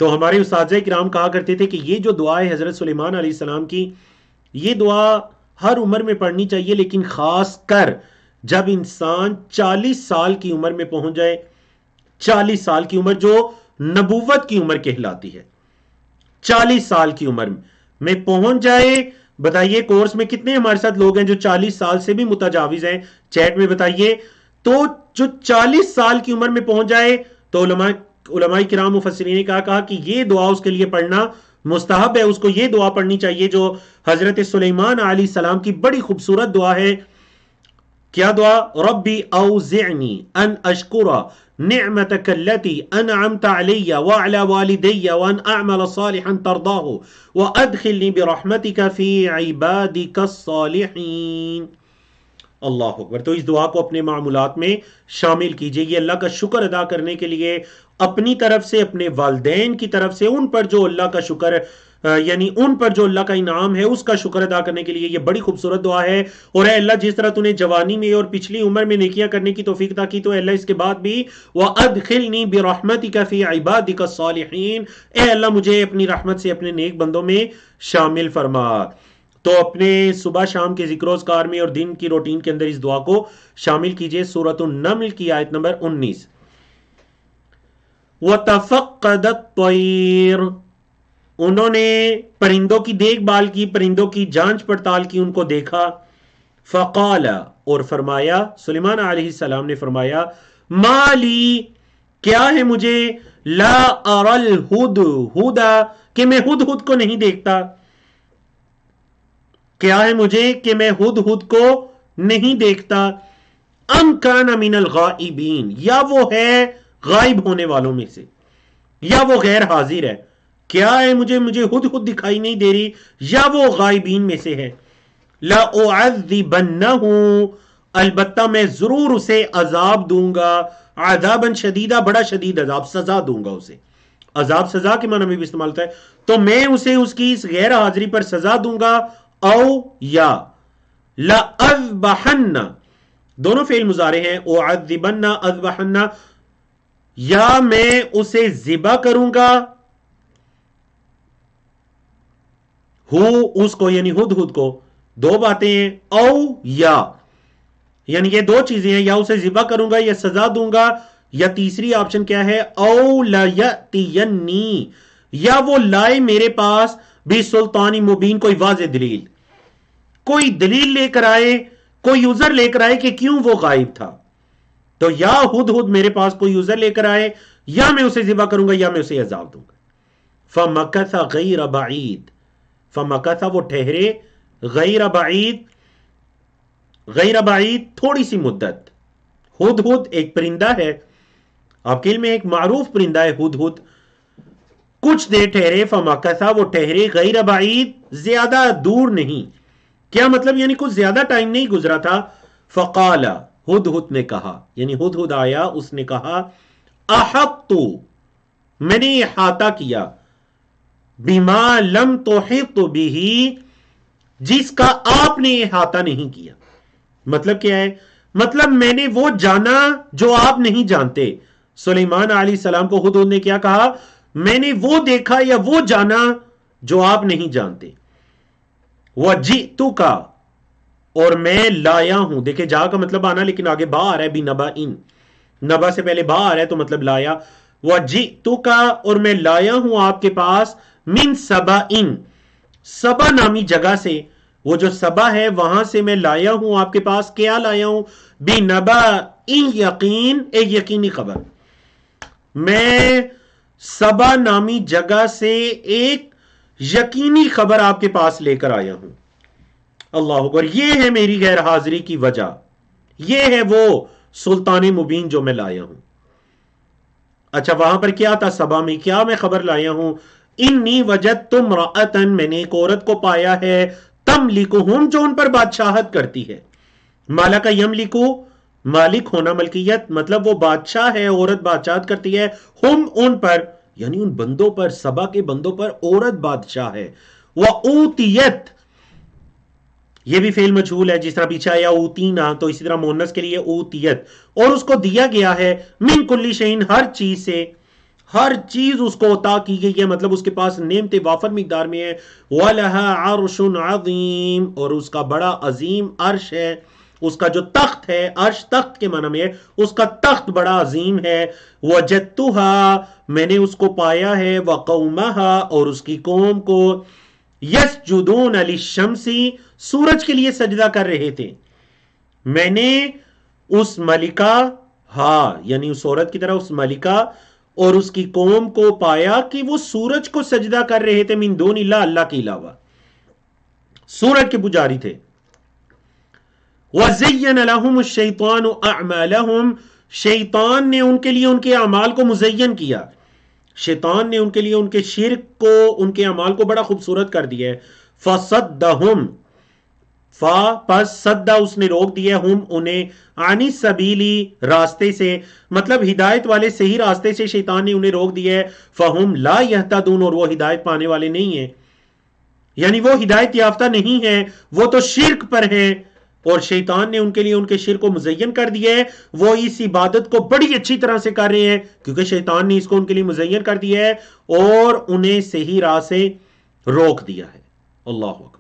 تو ہمارے اساتذہ کرام کہا کرتے تھے کہ یہ جو دعا ہے حضرت سلیمان علیہ السلام کی، یہ دعا ہر عمر میں پڑھنی چاہیے، لیکن خاص کر جب انسان 40 سال کی عمر میں پہنچ جائے، 40 سال کی عمر جو نبوت کی عمر کہلاتی ہے، 40 سال کی عمر میں پہنچ جائے۔ بتائیے کورس میں کتنے ہمارے ساتھ لوگ ہیں جو 40 سال سے بھی متجاوز ہیں، چیٹ میں بتائیے۔ تو جو 40 سال کی عمر میں پہنچ جائے تو علماء کرام مفسرین نے کہا کہ یہ دعا اس کے لیے پڑھنا مستحب ہے، اس کو یہ دعا پڑھنی چاہیے جو حضرت سلیمان علیہ السلام کی بڑی خوبصورت دعا ہے۔ کیا دعا؟ ربی اوزعنی ان اشکر نعمتک التی انعمت علی وعلی والدی وان اعمل صالحا ترضاہ وادخلنی برحمتک فی عبادک الصالحین۔ اللہ اکبر۔ تو اس دعا کو اپنے معمولات میں شامل کیجئے، یہ اللہ کا شکر ادا کرنے کے لیے اپنی طرف سے، اپنے والدین کی طرف سے، ان پر جو اللہ کا شکر یعنی ان پر جو اللہ کا انعام ہے اس کا شکر ادا کرنے کے لیے یہ بڑی خوبصورت دعا ہے۔ اور اے اللہ جس طرح تو نے جوانی میں اور پچھلی عمر میں نیکیاں کرنے کی توفیق عطا کی، تو اے اللہ اس کے بعد بھی وَأَدْخِلْنِي بِرَحْمَتِكَ فِي عِبَادِكَ الصَّالِحِينَ، اے اللہ مجھے اپنی رحمت سے اپنے نیک بندوں میں شامل فرما۔ تو اپنے صبح شام کے ذکر و اذکار میں اور دن کی روٹین کے اندر اس دعا کو شامل کیجئے۔ سورۃ النمل کی آیت نمبر 19۔ وَتَفَقَّدَ الطَّيْرَ، انہوں نے پرندوں کی دیکھ بھال کی، پرندوں کی جانچ پڑتال کی، ان کو دیکھا۔ فقال اور فرمایا، سلیمان علیہ السلام نے فرمایا، مالی کیا ہے مجھے، لا اری الہدہد کہ میں ہدہد کو نہیں دیکھتا، کیا ہے مجھے کہ میں ہدہد کو نہیں دیکھتا، ام کان من الغائبین یا وہ ہے غائب ہونے والوں میں سے، یا وہ غیر حاضر ہے، کیا ہے مجھے ہدہد دکھائی نہیں دے رہی، یا وہ غائبین میں سے ہے۔ لَأُعَذِّبَنَّهُ البتہ میں ضرور اسے عذاب دوں گا، عذاباً شدیدہ بڑا شدید عذاب، سزا دوں گا اسے۔ عذاب سزا کے معنی میں بھی استعمال ہوتا ہے، تو میں اسے اس کی اس غیر حاضری پر سزا دوں گا، او یا لَأَذْبَحَنَّ دونوں فعل مضارع ہیں، اُعَذِّبَنَّ اذبحن، یا میں اسے ذبح کروں گا، اس کو یعنی ہدہد کو، دو باتیں ہیں، او یا، یعنی یہ دو چیزیں ہیں، یا اسے ذبح کروں گا یا سزا دوں گا، یا تیسری آپشن کیا ہے، او لیأتینی، یا وہ لائے میرے پاس بھی سلطانی مبین، کوئی واضح دلیل، کوئی دلیل لے کر آئے، کوئی عذر لے کر آئے کہ کیوں وہ غائب تھا. تو یا ہدہد میرے پاس کوئی عذر لے کر آئے، یا میں اسے ذبح کروں گا یا میں اسے عذاب دوں گا. فمکث غیر بعید، فمکث وہ ٹھہرے، غیر بعید، غیر بعید تھوڑی سی مدت. ہدہد ایک پرندہ ہے، آپ کے علم میں ایک معروف پرندہ ہے ہدہد. کچھ دیر ٹھہرے، فمکث وہ ٹھہرے، غیر بعید زیادہ دور نہیں. کیا مطلب، یعنی کچھ زیادہ ٹائم نہیں گزرا تھا. فقال ہدہد نے کہا، یعنی ہدہد آیا، اس نے کہا احطت، میں نے احاطہ کیا، بما لم تحط به، جس کا آپ نے احاطہ نہیں کیا. مطلب کیا ہے، مطلب میں نے وہ جانا جو آپ نہیں جانتے. سلیمان علیہ السلام کو ہدہد نے کیا کہا، میں نے وہ دیکھا یا وہ جانا جو آپ نہیں جانتے. وَجِئْتُكَ، اور میں لایا ہوں. دیکھیں جا کا مطلب آنا، لیکن آگے با آ رہا ہے، بھی نبا ان، نبا سے پہلے با آ رہا ہے تو مطلب لایا. وَجِئْتُكَ، اور میں لایا ہوں آپ کے پاس، من سبا، سبا نامی جگہ سے، وہ جو سبا ہے وہاں سے میں لایا ہوں آپ کے پاس. کیا لایا ہوں، بنبا یقین، ایک یقینی خبر. میں سبا نامی جگہ سے ایک یقینی خبر آپ کے پاس لے کر آیا ہوں. اللہ اکبر. یہ ہے میری غیر حاضری کی وجہ، یہ ہے وہ سلطان مبین جو میں لایا ہوں. اچھا وہاں پر کیا تھا سبا میں، کیا میں خبر لایا ہوں، انی وجدت امرأۃ، میں نے ایک عورت کو پایا ہے، تملکہم، جو ان پر بادشاہت کرتی ہے. مالک یملکو، مالک ہونا، ملکیت، مطلب وہ بادشاہ ہے، عورت بادشاہت کرتی ہے، ہم ان پر، یعنی ان بندوں پر، سبا کے بندوں پر عورت بادشاہ ہے. وَأُوتِیَتْ، یہ بھی فعل مجہول ہے، جس طرح پیچھے آیا اوتینا، تو اسی طرح مؤنث کے لیے اوتیت، اور اس کو دیا گیا ہے، من کل شیء، ہر چیز سے، ہر چیز اس کو عطا کی گئی ہے، مطلب اس کے پاس نعمتیں وافر مقدار میں ہے. وَلَهَا عَرْشٌ عَظِيمٌ، اور اس کا بڑا عظیم عرش ہے، اس کا جو تخت ہے، عرش تخت کے معنی میں ہے، اس کا تخت بڑا عظیم ہے. وَجَدتُّهَا، میں نے اس کو پایا ہے، وَقَوْمَهَا، اور اس کی قوم کو، یسجدون للشمس، سورج کے لیے سجدہ کر رہے تھے. میں نے اس ملکہ، ہاں یعنی اس عورت کی طرح اس ملکہ اور اس کی قوم کو پایا کہ وہ سورج کو سجدہ کر رہے تھے، من دون اللہ، اللہ کے علاوہ، سورج کے پجاری تھے. وَزَيَّنَ لَهُمُ الشَّيْطَانُ أَعْمَالَهُمْ، شیطان نے ان کے لیے ان کے اعمال کو مزین کیا، شیطان نے ان کے لیے ان کے شرک کو، ان کے اعمال کو بڑا خوبصورت کر دیا ہے. فَصَدَّهُمْ، پس صدہ اس نے روک دیا، ہم انہیں، عن السبیلی، راستے سے، مطلب ہدایت والے صحیح راستے سے شیطان نے انہیں روک دیا ہے. فہم لا یہتدون، اور وہ ہدایت پانے والے نہیں ہیں، یعنی وہ ہدایت یافتہ نہیں ہیں، وہ تو شرک پر ہیں، اور شیطان نے ان کے لیے ان کے شرک کو مزین کر دیا ہے. وہ اس عبادت کو بڑی اچھی طرح سے کر رہے ہیں کیونکہ شیطان نے اس کو ان کے لیے مزین کر دیا ہے اور انہیں صحیح راہ سے روک دیا ہے. اللہ اکبر.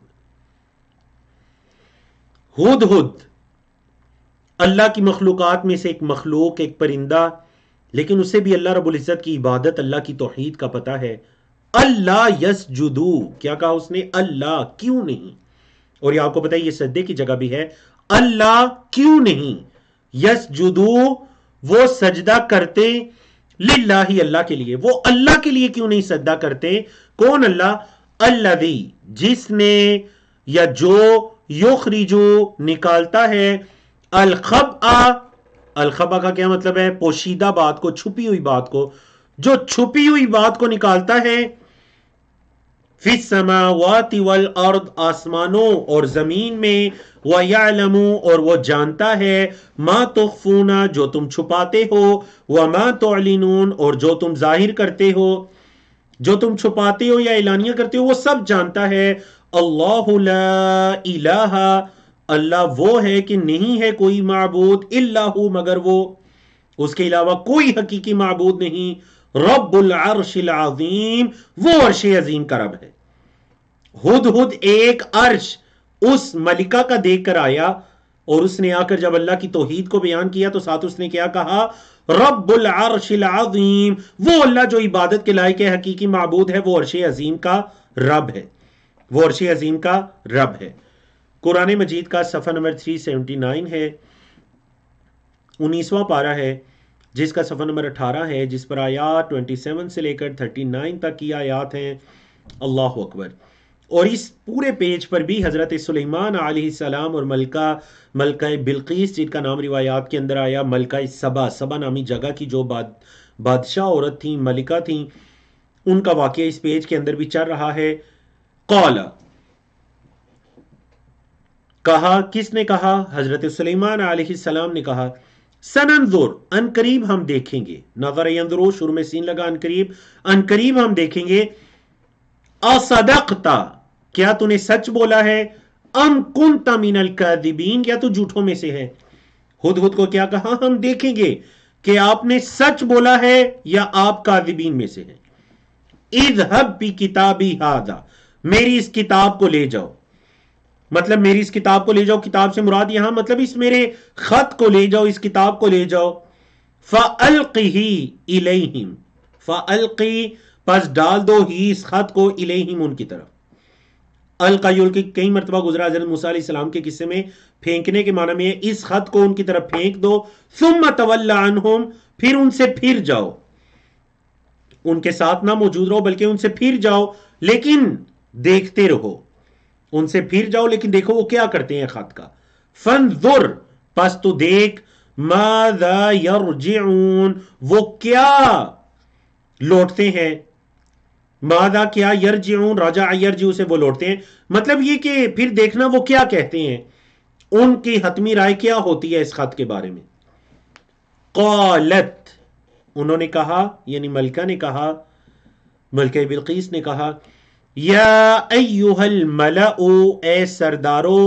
ہدہد اللہ کی مخلوقات میں سے ایک مخلوق، ایک پرندہ، لیکن اسے بھی اللہ رب العزت کی عبادت، اللہ کی توحید کا پتہ ہے. اللہ یسجدو، کیا کہا اس نے، اللہ کیوں نہیں، اور یہ آپ کو پتہ ہے یہ سجدے کی جگہ بھی ہے، اللہ کیوں نہیں، یسجدو وہ سجدہ کرتے، للہ اللہ کے لیے، وہ اللہ کے لیے کیوں نہیں سجدہ کرتے. کون اللہ، الذی جس نے، یا جو، یخرجو نکالتا ہے، الخبأ، الخبأ کا کیا مطلب ہے، پوشیدہ بات کو، چھپی ہوئی بات کو، جو چھپی ہوئی بات کو نکالتا ہے، فی السماوات والارض، آسمانوں اور زمین میں، وَيَعْلَمُ اور وہ جانتا ہے، ما تخفون جو تم چھپاتے ہو، وما تعلنون اور جو تم ظاہر کرتے ہو، جو تم چھپاتے ہو یا اعلانیہ کرتے ہو وہ سب جانتا ہے. اللہ لا الہ، اللہ وہ ہے کہ نہیں ہے کوئی معبود، الا ہو مگر وہ، اس کے علاوہ کوئی حقیقی معبود نہیں، رب العرش العظیم، وہ عرش عظیم کا رب ہے۔ ہدہد ایک عرش اس ملکہ کا دیکھ کر آیا، اور اس نے آ کر جب اللہ کی توحید کو بیان کیا تو ساتھ اس نے کیا کہا؟ رب العرش العظیم، وہ اللہ جو عبادت کے لائق ہے، حقیقی معبود ہے، وہ عرش عظیم کا رب ہے، وہ عرش عظیم کا رب ہے۔ قرآن مجید کا صفحہ نمبر 379 ہے، 19واں پارہ ہے، جس کا صفحہ نمبر 18 ہے، جس پر آیات 27 سے لے کر 39 تک کی آیات ہیں۔ اللہ اکبر۔ اور اس پورے پیج پر بھی حضرت سلیمان علیہ السلام اور ملکہ بلقیس، جن کا نام روایات کے اندر آیا ملکہ سبا نامی جگہ کی جو بادشاہ عورت تھیں، ملکہ تھیں، ان کا واقعہ اس پیج کے اندر بھی چل رہا ہے۔ قال، کہا، کس نے کہا؟ حضرت سلیمان علیہ السلام نے کہا، سننظر، ان قریب ہم دیکھیں گے، نظر ینظرو، شروع میں سین لگا، ان قریب ہم دیکھیں گے، اصدقتا، کیا تو نے سچ بولا ہے، ام کنت من الکاذبین، یا تو جھوٹوں میں سے ہے۔ ہدہد کو کیا کہا؟ ہم دیکھیں گے کہ آپ نے سچ بولا ہے یا آپ کاذبین میں سے ہیں۔ اذهب بکتابی ھذا، میری اس کتاب کو لے جاؤ، مطلب میری اس کتاب کو لے جاؤ، کتاب سے مراد یہاں مطلب اس میرے خط کو لے جاؤ، اس کتاب کو لے جاؤ۔ فَأَلْقِهِ إِلَيْهِمْ، فَأَلْقِي، پس ڈال دو، ہی اس خط کو، الیہم، ان کی طرف۔ القا یلقی کئی مرتبہ گزرا، حضرت موسیٰ علیہ السلام کے قصے میں پھینکنے کے معنی میں ہے، اس خط کو ان کی طرف پھینک دو، ثم تول عنہم، پھر ان سے پھر جاؤ، ان کے ساتھ نہ موجود رہو بلکہ ان سے پھر جاؤ، لیکن دیکھتے رہو، ان سے پھر جاؤ لیکن دیکھو وہ کیا کرتے ہیں خط کا۔ فانظر، پس تو دیکھ، ماذا یرجعون، وہ کیا لوٹتے ہیں، ماذا کیا، یرجعون، رجع یرجع سے وہ لوٹتے ہیں، مطلب یہ کہ پھر دیکھنا وہ کیا کہتے ہیں، ان کی حتمی رائے کیا ہوتی ہے اس خط کے بارے میں۔ قالت، انہوں نے کہا، یعنی ملکہ نے کہا، ملکہ بلقیس نے کہا، یا ایہا الملأ، اے سردارو،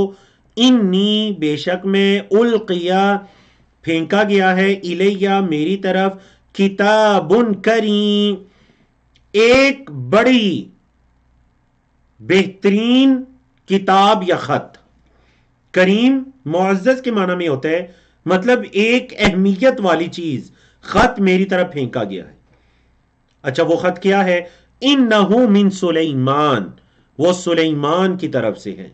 انی، بے شک میں، القیا، پھینکا گیا ہے، الیہ، میری طرف، کتاب کریم، ایک بڑی بہترین کتاب یا خط۔ کریم معزز کے معنی میں ہوتا ہے، مطلب ایک اہمیت والی چیز، خط میری طرف پھینکا گیا ہے۔ اچھا وہ خط کیا ہے؟ انہو من سلیمان، وہ سلیمان کی طرف سے ہے،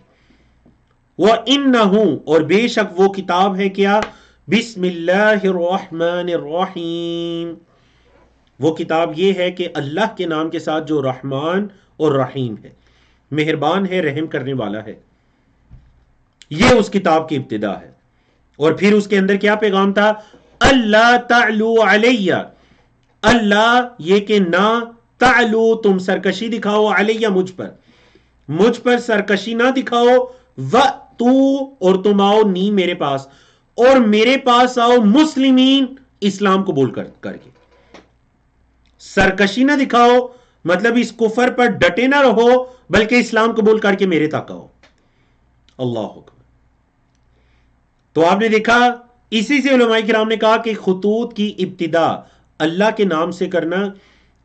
وَإِنَّهُ، اور بے شک وہ کتاب ہے کیا؟ بسم اللہ الرحمن الرحیم، وہ کتاب یہ ہے کہ اللہ کے نام کے ساتھ جو رحمان اور رحیم ہے، مہربان ہے، رحم کرنے والا ہے، یہ اس کتاب کی ابتدا ہے۔ اور پھر اس کے اندر کیا پیغام تھا؟ اللہ تعلو علیہ، اللہ یہ کہ نہ تعلو، تم سرکشی دکھاؤ، علیہ، مجھ پر سرکشی نہ دکھاؤ، تو، اور تم آؤ، نی، میرے پاس، اور میرے پاس آؤ، مسلمین، اسلام قبول کر کے۔ سرکشی نہ دکھاؤ مطلب اس کفر پر ڈٹے نہ رہو بلکہ اسلام قبول کر کے میرے تک آؤ۔ اللہ اکبر۔ تو آپ نے دیکھا، اسی سے علماء کرام نے کہا کہ خطوط کی ابتدا اللہ کے نام سے کرنا،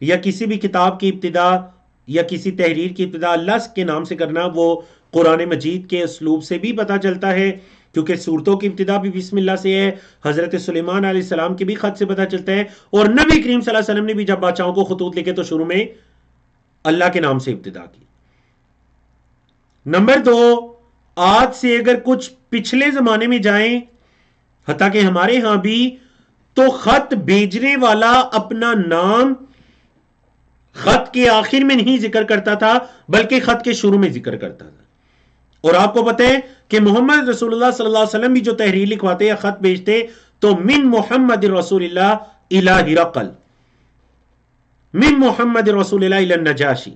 یا کسی بھی کتاب کی ابتدا یا کسی تحریر کی ابتدا اللہ کے نام سے کرنا، وہ قرآن مجید کے اسلوب سے بھی پتہ چلتا ہے، کیونکہ سورتوں کی ابتدا بھی بسم اللہ سے ہے، حضرت سلیمان علیہ السلام کے بھی خط سے پتہ چلتا ہے، اور نبی کریم صلی اللہ علیہ وسلم نے بھی جب بادشاہوں کو خطوط لکھے تو شروع میں اللہ کے نام سے ابتدا کی۔ نمبر 2، آج سے اگر کچھ پچھلے زمانے میں جائیں، حتیٰ کہ ہمارے ہاں بھی، تو خط بھیجنے والا اپنا نام خط کے آخر میں نہیں ذکر کرتا تھا بلکہ خط کے شروع میں ذکر کرتا تھا۔ اور آپ کو پتہ ہے کہ محمد رسول اللہ صلی اللہ علیہ وسلم بھی جو تحریر لکھواتے یا خط بھیجتے تو من محمد رسول اللہ الی ہرقل، من محمد رسول اللہ الی النجاشی،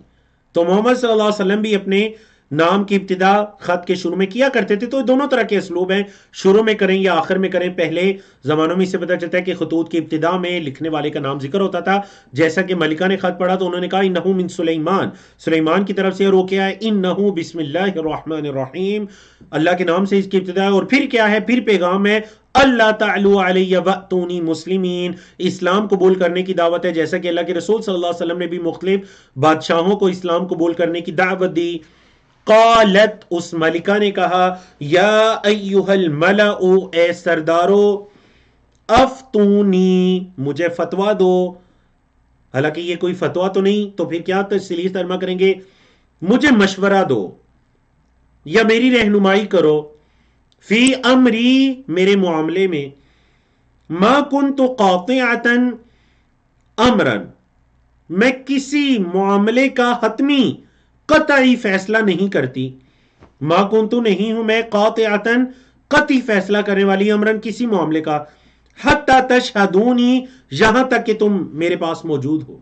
تو محمد صلی اللہ علیہ وسلم بھی اپنے نام کی ابتدا خط کے شروع میں کیا کرتے تھے۔ تو دونوں طرح کے اسلوب ہیں، شروع میں کریں یا آخر میں کریں۔ پہلے زمانوں میں اس سے پتہ چلتا ہے کہ خطوط کی ابتدا میں لکھنے والے کا نام ذکر ہوتا تھا، جیسا کہ ملکہ نے خط پڑھا تو انہوں نے کہا انہو من سلیمان، سلیمان کی طرف سے، اور وہ کیا ہے؟ انہو بسم اللہ الرحمن الرحیم، اللہ کے نام سے اس کی ابتدا ہے، اور پھر کیا ہے؟ پھر پیغام ہے اللہ تعلو علیہ واتونی مسلمین، اسلام قبول کرنے کی دعوت ہے، جیسا کہ اللہ کے رسول صلی اللہ علیہ وسلم نے بھی مختلف بادشاہوں کو اسلام قبول کرنے کی دعوت دی۔ قالت، اس ملکہ نے کہا، یا ایہا الملأ، اے سردارو، افتونی، مجھے فتویٰ دو۔ حالانکہ یہ کوئی فتویٰ تو نہیں، تو پھر کیا تفصیلی ترجمہ کریں گے، مجھے مشورہ دو یا میری رہنمائی کرو، فی امری، میرے معاملے میں، ما کنت قاطعتا امرا، میں کسی معاملے کا حتمی قطعی فیصلہ نہیں کرتی، ما کنت، نہیں ہوں میں، قاطعتا، قطعی فیصلہ کرنے والی، امرن، کسی معاملے کا، حتی تشہدونی، یہاں تک کہ تم میرے پاس موجود ہو۔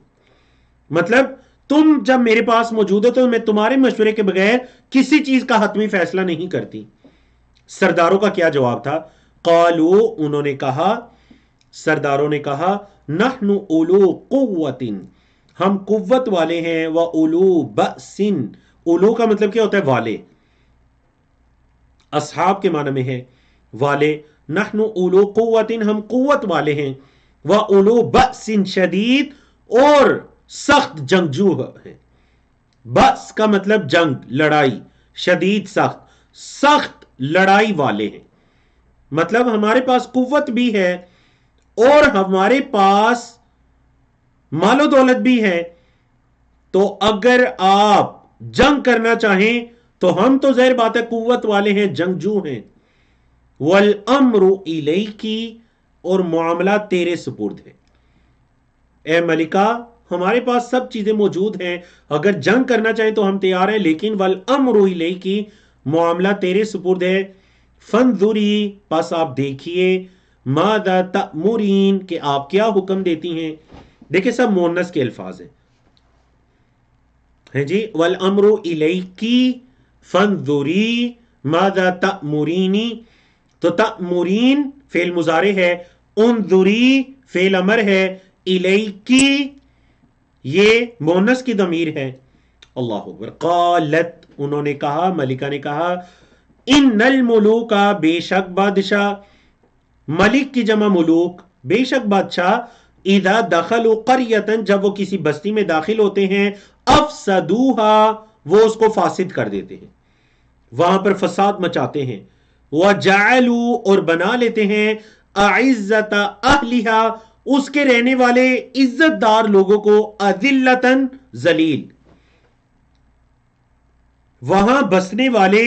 مطلب تم جب میرے پاس موجود ہو تو میں تمہارے مشورے کے بغیر کسی چیز کا حتمی فیصلہ نہیں کرتی۔ سرداروں کا کیا جواب تھا؟ قالو، انہوں نے کہا، سرداروں نے کہا، نحن اولو قوت، ہم قوت والے ہیں، و اولو بأس، اولو کا مطلب کیا ہوتا ہے؟ والے، اصحاب کے معنی میں ہے والے، نحن اولو قوت، ہم قوت والے ہیں، و اولو بأس شدید، اور سخت جنگجو ہیں۔ بأس کا مطلب جنگ، لڑائی، شدید سخت، سخت لڑائی والے ہیں، مطلب ہمارے پاس قوت بھی ہے اور ہمارے پاس مال و دولت بھی ہے، تو اگر آپ جنگ کرنا چاہیں تو ہم تو ظاہر بات ہے قوت والے ہیں، جنگجو ہیں۔ والامر الیکی، اور معاملہ تیرے سپرد ہے، اے ملکہ ہمارے پاس سب چیزیں موجود ہیں، اگر جنگ کرنا چاہیں تو ہم تیار ہیں، لیکن والامر الیکی، معاملہ تیرے سپرد ہے۔ فانظری، پس آپ دیکھیے، ماذا تأمرین، کہ آپ کیا حکم دیتی ہیں۔ دیکھیں سب مؤنث کے الفاظ ہیں جی، والامر الیکی فانظری ماذا تأمرینی، تو تأمرین فعل مضارع ہے، انظری فعل امر ہے، الیکی یہ مؤنث کی ضمیر ہے۔ اللہ اکبر۔ قالت، انہوں نے کہا، ملکہ نے کہا، ان الملوک، بے شک بادشاہ، ملک کی جمع ملوک، بے شک بادشاہ، اذا دخلوا قریتا، جب وہ کسی بستی میں داخل ہوتے ہیں، افسدوها، وہ اس کو فاسد کر دیتے ہیں، وہاں پر فساد مچاتے ہیں، وجعلوا، اور بنا لیتے ہیں، اعزت اہلھا، اس کے رہنے والے عزت دار لوگوں کو، اذلتن، ذلیل، وہاں بسنے والے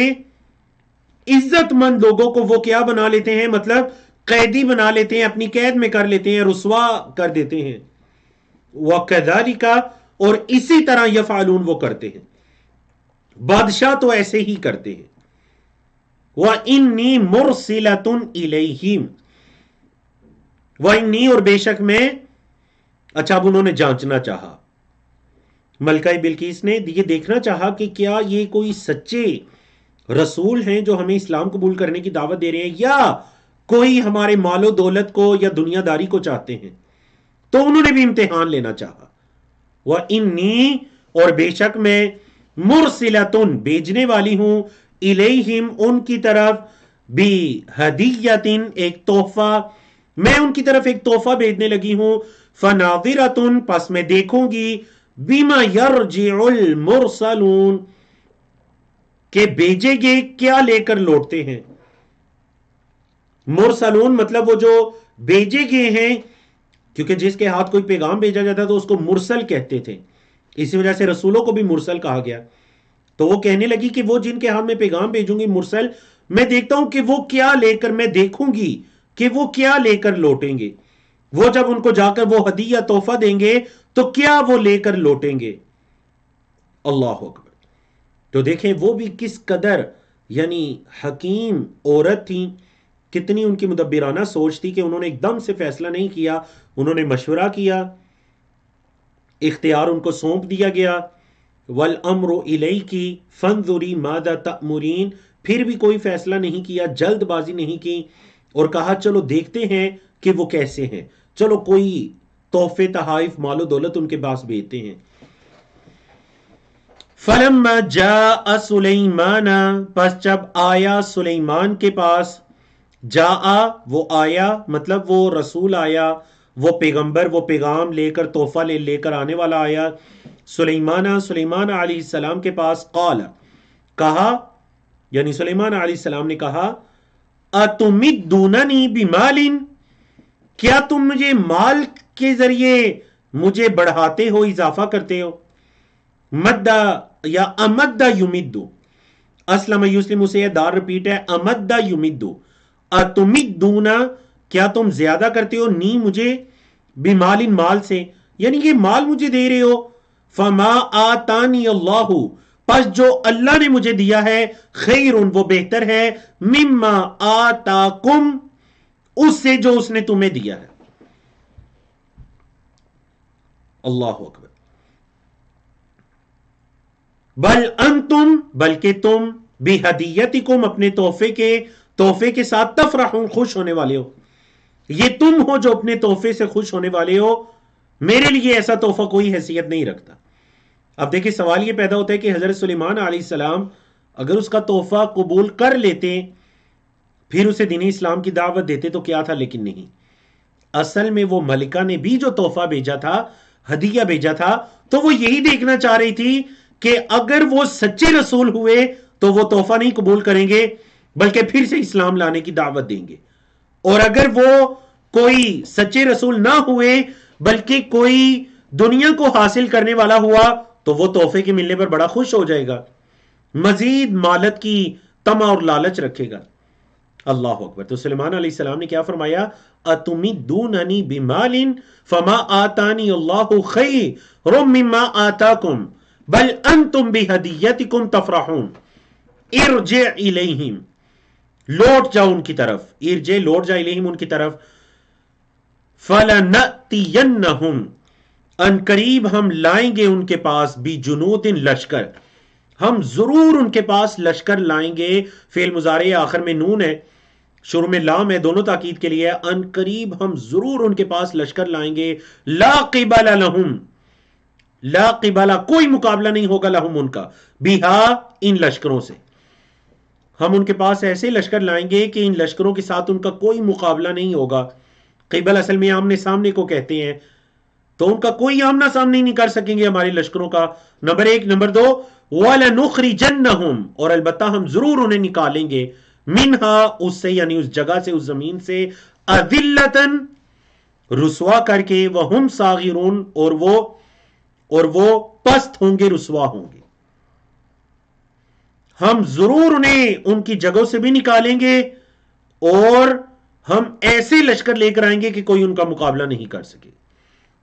عزت مند لوگوں کو وہ کیا بنا لیتے ہیں، مطلب قیدی بنا لیتے ہیں، اپنی قید میں کر لیتے ہیں، رسوا کر دیتے ہیں۔ وَكَذَلِكَ، اور اسی طرح یفعلون، وہ کرتے ہیں، بادشاہ تو ایسے ہی کرتے ہیں۔ وَإِنِّي مُرْسِلَةٌ إِلَيْهِمْ، وَإِنِّي، اور بے شک میں، اچھا اب انہوں نے جانچنا چاہا، ملکہ بلقیس نے یہ دیکھنا چاہا کہ کیا یہ کوئی سچے رسول ہیں جو ہمیں اسلام قبول کرنے کی دعوت دے رہے ہیں، یا کوئی ہمارے مال و دولت کو یا دنیا داری کو چاہتے ہیں، تو انہوں نے بھی امتحان لینا چاہا۔ وَإِنِّي، اور بے شک میں، مُرْسِلَةٌ، بھیجنے والی ہوں، الیہم، ان کی طرف، بِہَدِیَّةٍ، ایک تحفہ، میں ان کی طرف ایک تحفہ بھیجنے لگی ہوں، فَنَاظِرَةٌ، پس میں دیکھوں گی، بِمَا يَرْجِعُ الْمُرْسَلُونَ، کہ بھیجے گے کیا لے کر لوٹتے ہیں۔ مرسلون مطلب وہ جو بھیجے گئے ہیں، کیونکہ جس کے ہاتھ کوئی پیغام بھیجا جاتا تو اس کو مرسل کہتے تھے، اسی وجہ سے رسولوں کو بھی مرسل کہا گیا۔ تو وہ کہنے لگی کہ وہ جن کے ہاتھ میں پیغام بھیجوں گی مرسل، میں دیکھتا ہوں کہ وہ کیا لے کر، میں دیکھوں گی کہ وہ کیا لے کر لوٹیں گے، وہ جب ان کو جا کر وہ ہدیہ تحفہ دیں گے تو کیا وہ لے کر لوٹیں گے۔ اللہ اکبر۔ تو دیکھیں وہ بھی کس قدر یعنی حکیم عورت تھیں، کتنی ان کی مدبرانہ سوچ تھی کہ انہوں نے ایک دم سے فیصلہ نہیں کیا، انہوں نے مشورہ کیا، اختیار ان کو سونپ دیا گیا۔ والامر الیکی فانظری ماذا تأمرین، پھر بھی کوئی فیصلہ نہیں کیا، جلد بازی نہیں کی، اور کہا چلو دیکھتے ہیں کہ وہ کیسے ہیں، چلو کوئی تحفے تحائف مال و دولت ان کے پاس بھیجتے ہیں۔ فلما جاء سلیمان، پس جب آیا سلیمان کے پاس، جا وہ آیا، مطلب وہ رسول آیا، وہ پیغمبر، وہ پیغام لے کر، تحفہ لے کر آنے والا آیا سلیمان علیہ السلام کے پاس، قال کہا، یعنی سلیمان علیہ السلام نے کہا، اتمدوننی بمال، کیا تم مجھے مال کے ذریعے مجھے بڑھاتے ہو، اضافہ کرتے ہو؟ مدہ یا امدہ یمدو، اسلم یسلم سے دار رپیٹ ہے، امدہ یمدو، اتمدونا، کیا تم زیادہ کرتے ہو، نی مجھے، بمال مال سے، یعنی کہ مال مجھے دے رہے ہو، فما آتانی اللہ، پس جو اللہ نے مجھے دیا ہے، خیر وہ بہتر ہے، مما آتاکم، اس سے جو اس نے تمہیں دیا ہے۔ اللہ اکبر۔ بل انتم، بلکہ تم، بہدیتکم، اپنے تحفے کے ساتھ، تفرحون، خوش ہونے والے ہو، یہ تم ہو جو اپنے تحفے سے خوش ہونے والے ہو، میرے لیے ایسا تحفہ کوئی حیثیت نہیں رکھتا۔ اب دیکھیں سوال یہ پیدا ہوتا ہے کہ حضرت سلیمان علیہ السلام اگر اس کا تحفہ قبول کر لیتے، پھر اسے دین اسلام کی دعوت دیتے تو کیا تھا، لیکن نہیں، اصل میں وہ ملکہ نے بھی جو تحفہ بھیجا تھا، ہدیہ بھیجا تھا، تو وہ یہی دیکھنا چاہ رہی تھی کہ اگر وہ سچے رسول ہوئے تو وہ تحفہ نہیں قبول کریں گے بلکہ پھر سے اسلام لانے کی دعوت دیں گے، اور اگر وہ کوئی سچے رسول نہ ہوئے بلکہ کوئی دنیا کو حاصل کرنے والا ہوا تو وہ تحفے کے ملنے پر بڑا خوش ہو جائے گا، مزید مالت کی طمع اور لالچ رکھے گا۔ اللہ اکبر۔ تو سلیمان علیہ السلام نے کیا فرمایا، اتمدوننی بمال فما آتانی اللہ خیر مما آتاکم بل انتم بہدیتکم تفرحون، ارجع الیہم، لوٹ جاؤ ان کی طرف، ارجع، لوٹ جا، الیہم، ان کی طرف، فلنأتینہم، ان قریب ہم لائیں گے ان کے پاس، بجنود، لشکر، ہم ضرور ان کے پاس لشکر لائیں گے، فعل مضارع آخر میں نون ہے، شروع میں لام ہے، دونوں تاکید کے لیے، ان قریب ہم ضرور ان کے پاس لشکر لائیں گے، لا قبل لہم، لا قبل، کوئی مقابلہ نہیں ہوگا، لہم، ان کا، بہا، ان لشکروں سے، ہم ان کے پاس ایسے لشکر لائیں گے کہ ان لشکروں کے ساتھ ان کا کوئی مقابلہ نہیں ہوگا۔ قبل اصل میں آمنے سامنے کو کہتے ہیں، تو ان کا کوئی آمنا سامنے نہیں کر سکیں گے ہمارے لشکروں کا، نمبر ایک۔ نمبر دو، وَلَنُخْرِجَنَّهُمْ، اور البتہ ہم ضرور انہیں نکالیں گے، منہا، اس سے، یعنی اس جگہ سے، اس زمین سے، اذلتاً، رسوا کر کے، وَهُمْ صَاغِرُونَ، اور وہ پست ہوں گے، رسوا ہوں گے، ہم ضرور انہیں ان کی جگہوں سے بھی نکالیں گے، اور ہم ایسے لشکر لے کر آئیں گے کہ کوئی ان کا مقابلہ نہیں کر سکے۔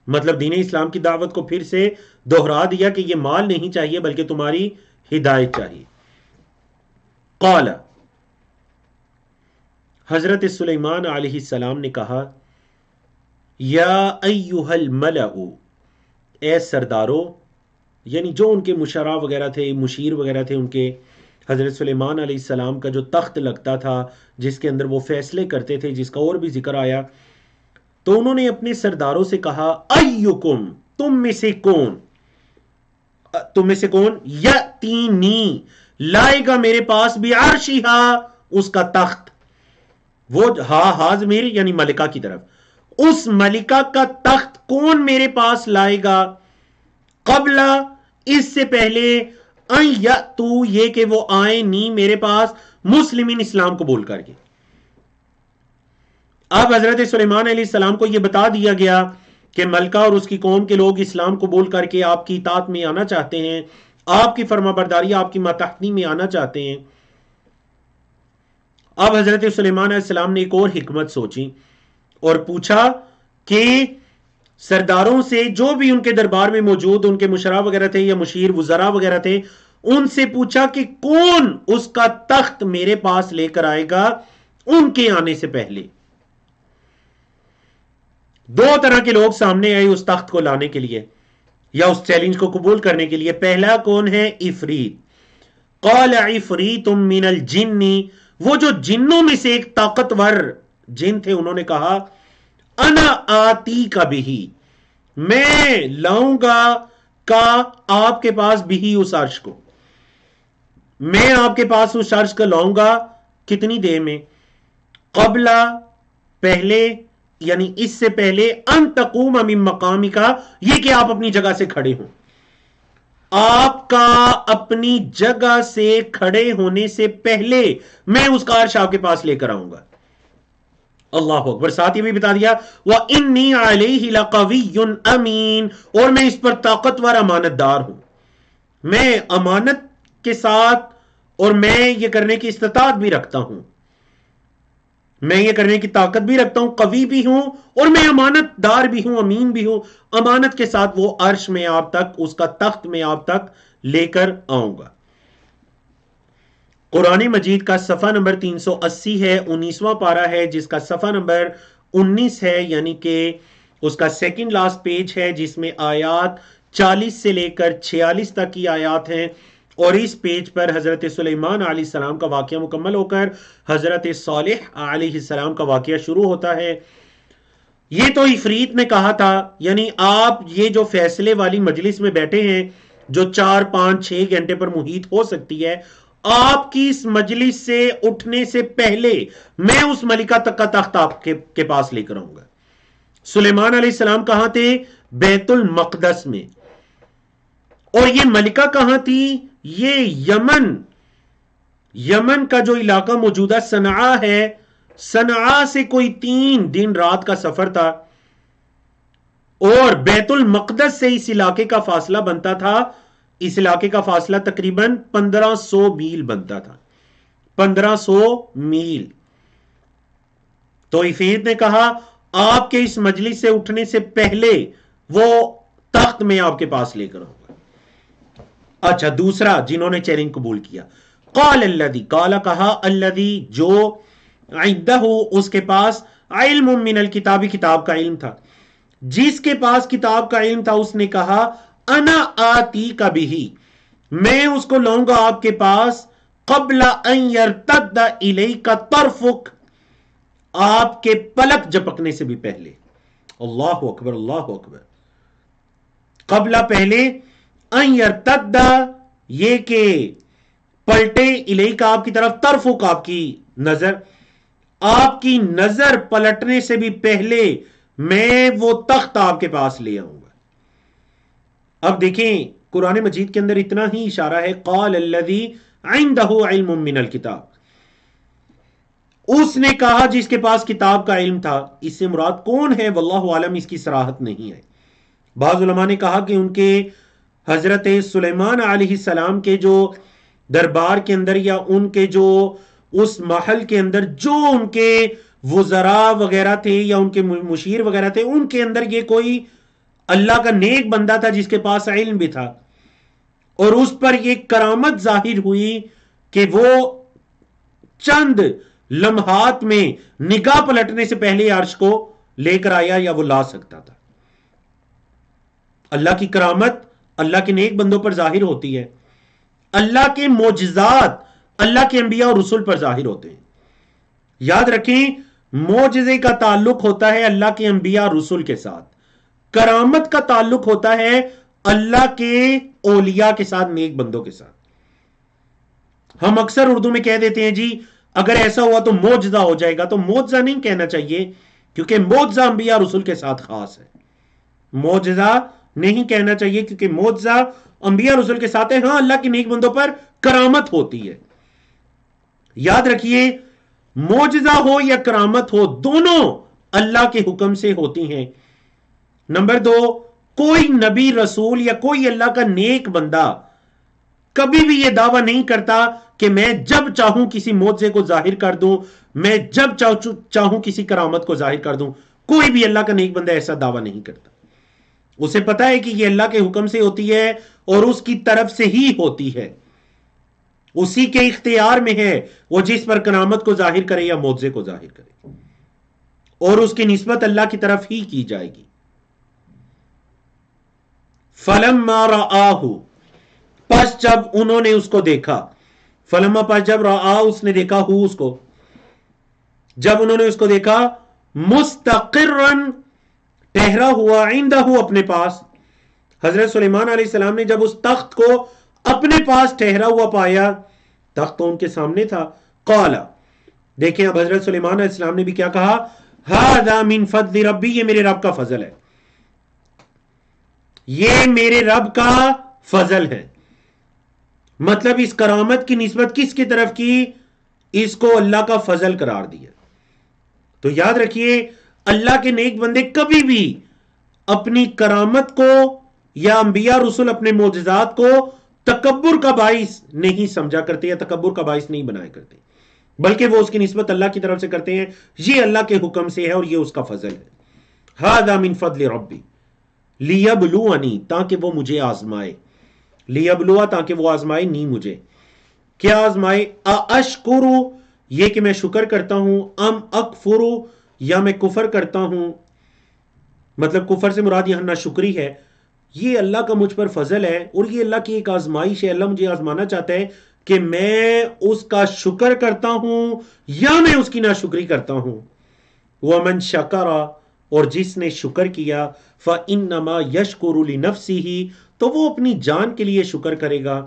مطلب دین اسلام کی دعوت کو پھر سے دوہرا دیا کہ یہ مال نہیں چاہیے بلکہ تمہاری ہدایت چاہیے۔ قال، حضرت سلیمان علیہ السلام نے کہا، یا ایہا الملأ، اے سردارو، یعنی جو ان کے مشرا وغیرہ تھے، مشیر وغیرہ تھے ان کے، حضرت سلیمان علیہ السلام کا جو تخت لگتا تھا جس کے اندر وہ فیصلے کرتے تھے، جس کا اور بھی ذکر آیا، تو انہوں نے اپنے سرداروں سے کہا، ایکم، تم میں سے کون، یاتینی، لائے گا میرے پاس، بعرشہا، اس کا تخت، وہ ضمیر یعنی ملکہ کی طرف، اس ملکہ کا تخت کون میرے پاس لائے گا، قبل، اس سے پہلے، ان یاتو، یہ کہ وہ آئیں، نی، میرے پاس، مسلمین، اسلام قبول کر کے۔ اب حضرت سلیمان علیہ السلام کو یہ بتا دیا گیا کہ ملکہ اور اس کی قوم کے لوگ اسلام قبول کر کے آپ کی اطاعت میں آنا چاہتے ہیں، آپ کی فرما برداری، آپ کی ماتحتی میں آنا چاہتے ہیں۔ اب حضرت سلیمان علیہ السلام نے ایک اور حکمت سوچی اور پوچھا کہ سرداروں سے، جو بھی ان کے دربار میں موجود ان کے مشرا وغیرہ تھے یا مشیر وزراء وغیرہ تھے، ان سے پوچھا کہ کون اس کا تخت میرے پاس لے کر آئے گا ان کے آنے سے پہلے۔ دو طرح کے لوگ سامنے آئے اس تخت کو لانے کے لیے یا اس چیلنج کو قبول کرنے کے لیے۔ پہلا کون ہے، عفریت، قال عفریت من الجن، وہ جو جنوں میں سے ایک طاقتور جن تھے، انہوں نے کہا، انا آتی کا بھی، میں لاؤں گا کا آپ کے پاس بھی، اس عرش کو، میں آپ کے پاس اس عرش کو لاؤں گا، کتنی دیر میں، قبل پہلے، یعنی اس سے پہلے، ان تقوم من مقامک، یہ کہ آپ اپنی جگہ سے کھڑے ہوں. آپ کا اپنی جگہ سے کھڑے ہونے سے پہلے میں اس کا عرش آپ کے پاس لے کر آؤں گا. اللہ اکبر. ساتھ ہی بھی بتا دیا وَإِنِّي عَلَيْهِ لَقَوِيٌّ أَمِينٌ، اور میں اس پر طاقتور امانت دار ہوں. میں امانت کے ساتھ، اور میں یہ کرنے کی استطاعت بھی رکھتا ہوں، میں یہ کرنے کی طاقت بھی رکھتا ہوں، قوی بھی ہوں، اور میں امانت دار بھی ہوں، امین بھی ہوں. امانت کے ساتھ وہ عرش میں آپ تک، اس کا تخت میں آپ تک لے کر آؤں گا. قرآن مجید کا صفحہ نمبر 380 ہے، 19واں پارہ ہے، جس کا صفحہ نمبر 19 ہے، یعنی کہ اس کا سیکنڈ لاسٹ پیج ہے، جس میں آیات 40 سے لے کر 46 تک کی آیات ہیں. اور اس پیج پر حضرت سلیمان علیہ السلام کا واقعہ مکمل ہو کر حضرت صالح علیہ السلام کا واقعہ شروع ہوتا ہے. یہ تو عفریت نے کہا تھا، یعنی آپ یہ جو فیصلے والی مجلس میں بیٹھے ہیں جو 4 5 6 گھنٹے پر محیط ہو سکتی ہے، آپ کی اس مجلس سے اٹھنے سے پہلے میں اس ملکہ تک کا تخت آپ کے پاس لے کر آؤں گا. سلیمان علیہ السلام کہاں تھے؟ بیت المقدس میں. اور یہ ملکہ کہاں تھی؟ یہ یمن کا جو علاقہ موجودہ صنعاء ہے، صنعاء سے کوئی 3 دن رات کا سفر تھا، اور بیت المقدس سے اس علاقے کا فاصلہ بنتا تھا، اس علاقے کا فاصلہ تقریباً 1500 میل بنتا تھا. 1500 میل. تو عفریت نے کہا آپ کے اس مجلس سے اٹھنے سے پہلے وہ تخت میں آپ کے پاس لے کر آؤں گا. اچھا، دوسرا جنہوں نے چیلنج قبول کیا، قال الذی، قال کہا، الذی جو، عندہ اس کے پاس، علم من الکتاب، کتاب کا علم تھا، جس کے پاس کتاب کا علم تھا، اس نے کہا انا آتی کا بھی، میں اس کو لاؤں گا آپ کے پاس، قبل ان یرتد الیک طرفک، آپ کے پلک جھپکنے سے بھی پہلے. اللہ اکبر، اللہ اکبر. قبل پہلے، ان یرتد یہ کہ پلٹے، الیک آپ کی طرف، طرفک آپ کی نظر، آپ کی نظر پلٹنے سے بھی پہلے میں وہ تخت آپ کے پاس لے آؤں گا. اب دیکھیں قرآن مجید کے اندر اتنا ہی اشارہ ہے، قال الذی عندہ علم من الکتاب، اس نے کہا جس کے پاس کتاب کا علم تھا. اس سے مراد کون ہے؟ واللہ عالم، اس کی صراحت نہیں ہے. بعض علماء نے کہا کہ ان کے حضرت سلیمان علیہ السلام کے جو دربار کے اندر، یا ان کے جو اس محل کے اندر جو ان کے وزراء وغیرہ تھے، یا ان کے مشیر وغیرہ تھے، ان کے اندر یہ کوئی اللہ کا نیک بندہ تھا جس کے پاس علم بھی تھا، اور اس پر یہ کرامت ظاہر ہوئی کہ وہ چند لمحات میں نگاہ پلٹنے سے پہلے عرش کو لے کر آیا، یا وہ لا سکتا تھا. اللہ کی کرامت اللہ کے نیک بندوں پر ظاہر ہوتی ہے، اللہ کے معجزات اللہ کے انبیاء اور رسول پر ظاہر ہوتے ہیں. یاد رکھیں، معجزے کا تعلق ہوتا ہے اللہ کے انبیاء اور رسول کے ساتھ، کرامت کا تعلق ہوتا ہے اللہ کے اولیاء کے ساتھ، نیک بندوں کے ساتھ. ہم اکثر اردو میں کہہ دیتے ہیں جی اگر ایسا ہوا تو معجزہ ہو جائے گا، تو معجزہ نہیں کہنا چاہیے، کیونکہ معجزہ انبیاء رسول کے ساتھ خاص ہے. معجزہ نہیں کہنا چاہیے کیونکہ معجزہ انبیاء رسول کے ساتھ ہے. ہاں، اللہ کے نیک بندوں پر کرامت ہوتی ہے. یاد رکھیے، معجزہ ہو یا کرامت ہو، دونوں اللہ کے حکم سے ہوتی ہیں. نمبر 2، کوئی نبی رسول یا کوئی اللہ کا نیک بندہ کبھی بھی یہ دعویٰ نہیں کرتا کہ میں جب چاہوں کسی معجزے کو ظاہر کر دوں، میں جب چاہوں کسی کرامت کو ظاہر کر دوں. کوئی بھی اللہ کا نیک بندہ ایسا دعویٰ نہیں کرتا. اسے پتا ہے کہ یہ اللہ کے حکم سے ہوتی ہے اور اس کی طرف سے ہی ہوتی ہے، اسی کے اختیار میں ہے وہ جس پر کرامت کو ظاہر کرے یا معجزے کو ظاہر کرے، اور اس کی نسبت اللہ کی طرف ہی کی جائے گی. فلما رآہ، پس جب انہوں نے اس کو دیکھا، فلما پس جب رآہ اس نے دیکھا، ہو اس کو، جب انہوں نے اس کو دیکھا، مستقرن ٹھہرا ہوا، عندہ اپنے پاس، حضرت سلیمان علیہ السلام نے جب اس تخت کو اپنے پاس ٹھہرا ہوا پایا، تخت تو ان کے سامنے تھا، قال دیکھیں اب حضرت سلیمان علیہ السلام نے بھی کیا کہا، ھذا من فضل ربی، یہ میرے رب کا فضل ہے، یہ میرے رب کا فضل ہے. مطلب اس کرامت کی نسبت کس کی طرف کی؟ اس کو اللہ کا فضل قرار دیا. تو یاد رکھیے اللہ کے نیک بندے کبھی بھی اپنی کرامت کو یا انبیاء رسول اپنے معجزات کو تکبر کا باعث نہیں سمجھا کرتے یا تکبر کا باعث نہیں بنایا کرتے، بلکہ وہ اس کی نسبت اللہ کی طرف سے کرتے ہیں. یہ اللہ کے حکم سے ہے اور یہ اس کا فضل ہے. ھذا من فضل ربی لیبلونی، تاکہ وہ مجھے آزمائے، لیبلوا تاکہ وہ آزمائے نہیں مجھے. کیا آزمائے؟ اشکرو، یہ کہ میں شکر کرتا ہوں، ام اکفرو، یا میں کفر کرتا ہوں. مطلب کفر سے مراد یہاں ناشکری ہے. یہ اللہ کا مجھ پر فضل ہے اور یہ اللہ کی ایک آزمائش ہے. اللہ مجھے آزمانا چاہتا ہے کہ میں اس کا شکر کرتا ہوں یا میں اس کی ناشکری کرتا ہوں. وَمَن شَكَرَ، اور جس نے شکر کیا، فَإِنَّمَا يَشْكُرُ لِنَفْسِهِ، تو وہ اپنی جان کے لیے شکر کرے گا.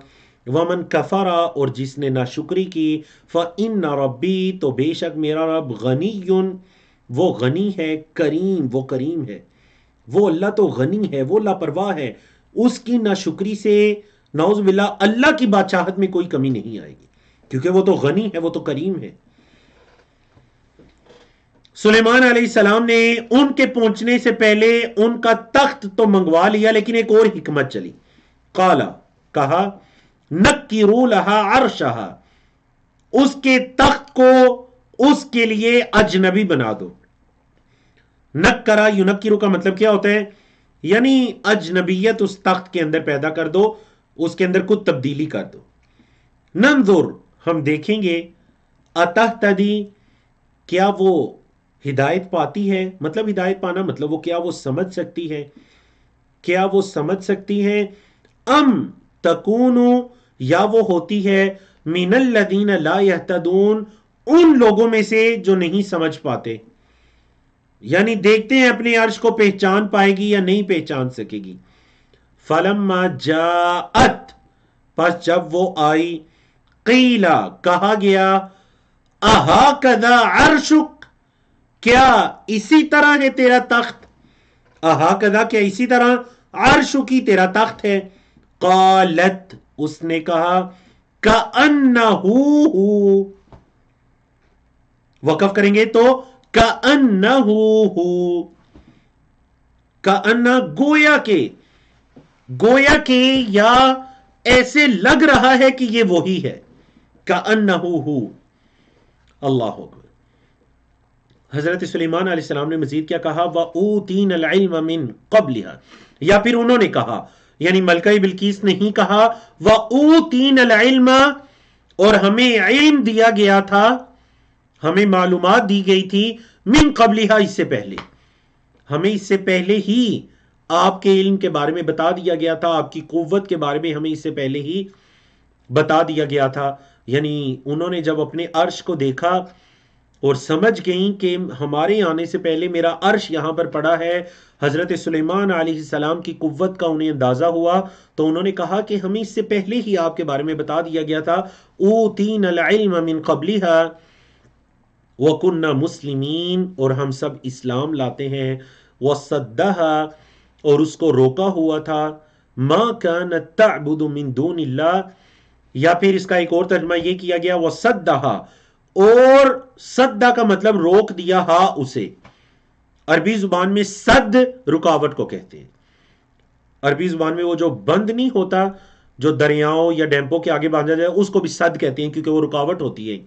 وَمَن كَفَرَ، اور جس نے ناشکری کی، فَإِنَّ رَبِّي، تو بے شک میرا رب، غَنِيٌّ، وہ غنی ہے، کریم، وہ کریم ہے. وہ اللہ تو غنی ہے، وہ لاپرواہ ہے، اس کی ناشکری سے نعوذ باللہ اللہ کی بادشاہت میں کوئی کمی نہیں آئے گی، کیونکہ وہ تو غنی ہے، وہ تو کریم ہے. سلیمان علیہ السلام نے ان کے پہنچنے سے پہلے ان کا تخت تو منگوا لیا، لیکن ایک اور حکمت چلی. قالا، کہا، نکروا لہا عرشہا، اس کے تخت کو اس کے لیے اجنبی بنا دو. نکرا یونکرو کا مطلب کیا ہوتا ہے؟ یعنی اجنبیت اس تخت کے اندر پیدا کر دو، اس کے اندر کچھ تبدیلی کر دو. ننظر، ہم دیکھیں گے، اتہتدی، کیا وہ ہدایت پاتی ہے. مطلب ہدایت پانا مطلب وہ کیا وہ سمجھ سکتی ہے، کیا وہ سمجھ سکتی ہے. ام تکونو، یا وہ ہوتی ہے، من الذین لا یہتدون، ان لوگوں میں سے جو نہیں سمجھ پاتے. یعنی دیکھتے ہیں اپنے عرش کو پہچان پائے گی یا نہیں پہچان سکے گی. فلما جاءت، پس جب وہ آئی، قیلا، کہا گیا، اہاکذا عرشک، کیا اسی طرح ہے تیرا تخت؟ اہاکذا، کیا اسی طرح، عرشکی، تیرا تخت ہے. قالت، اس نے کہا، کأنہو، وقف کریں گے تو کأنہو، کأنہ، گویا کہ یا ایسے لگ رہا ہے کہ یہ وہی ہے. کأنہو، اللہ اکبر. حضرت سلیمان علیہ السلام نے مزید کیا کہا، وَأُوتِينَ الْعِلْمَ مِن قَبْلِهَا، یا پھر انہوں نے کہا، یعنی ملکہ بلقیس نے ہی کہا، وَأُوتِينَ الْعِلْمَ، اور ہمیں علم دیا گیا تھا، ہمیں معلومات دی گئی تھی، من قبلها، اس سے پہلے، ہمیں اس سے پہلے ہی آپ کے علم کے بارے میں بتا دیا گیا تھا، آپ کی قوت کے بارے میں ہمیں اس سے پہلے ہی بتا دیا گیا تھا. یعنی انہوں نے جب اپنے عرش کو دیکھا اور سمجھ گئیں کہ ہمارے آنے سے پہلے میرا عرش یہاں پر پڑا ہے، حضرت سلیمان علیہ السلام کی قوت کا انہیں اندازہ ہوا، تو انہوں نے کہا کہ ہمیں اس سے پہلے ہی آپ کے بارے میں بتا دیا گیا تھا. اوتین العلم من قبلها وَكُنَّا مُسْلِمِينَ، اور ہم سب اسلام لاتے ہیں. وَصَدَّهَا، اور اس کو روکا ہوا تھا، مَا كَانَتْ تَعْبُدُ مِن دُونِ اللَّهِ، یا پھر اس کا ایک اور ترجمہ یہ کیا گیا، وَصَدَّهَا، اور صدّا کا مطلب روک دیا، ہا اسے. عربی زبان میں صد رکاوٹ کو کہتے ہیں. عربی زبان میں وہ جو بند نہیں ہوتا، جو دریاؤں یا ڈیمپوں کے آگے باندھا جائے، اس کو بھی صد کہتے ہیں کیونکہ وہ رکاوٹ ہوتی ہے.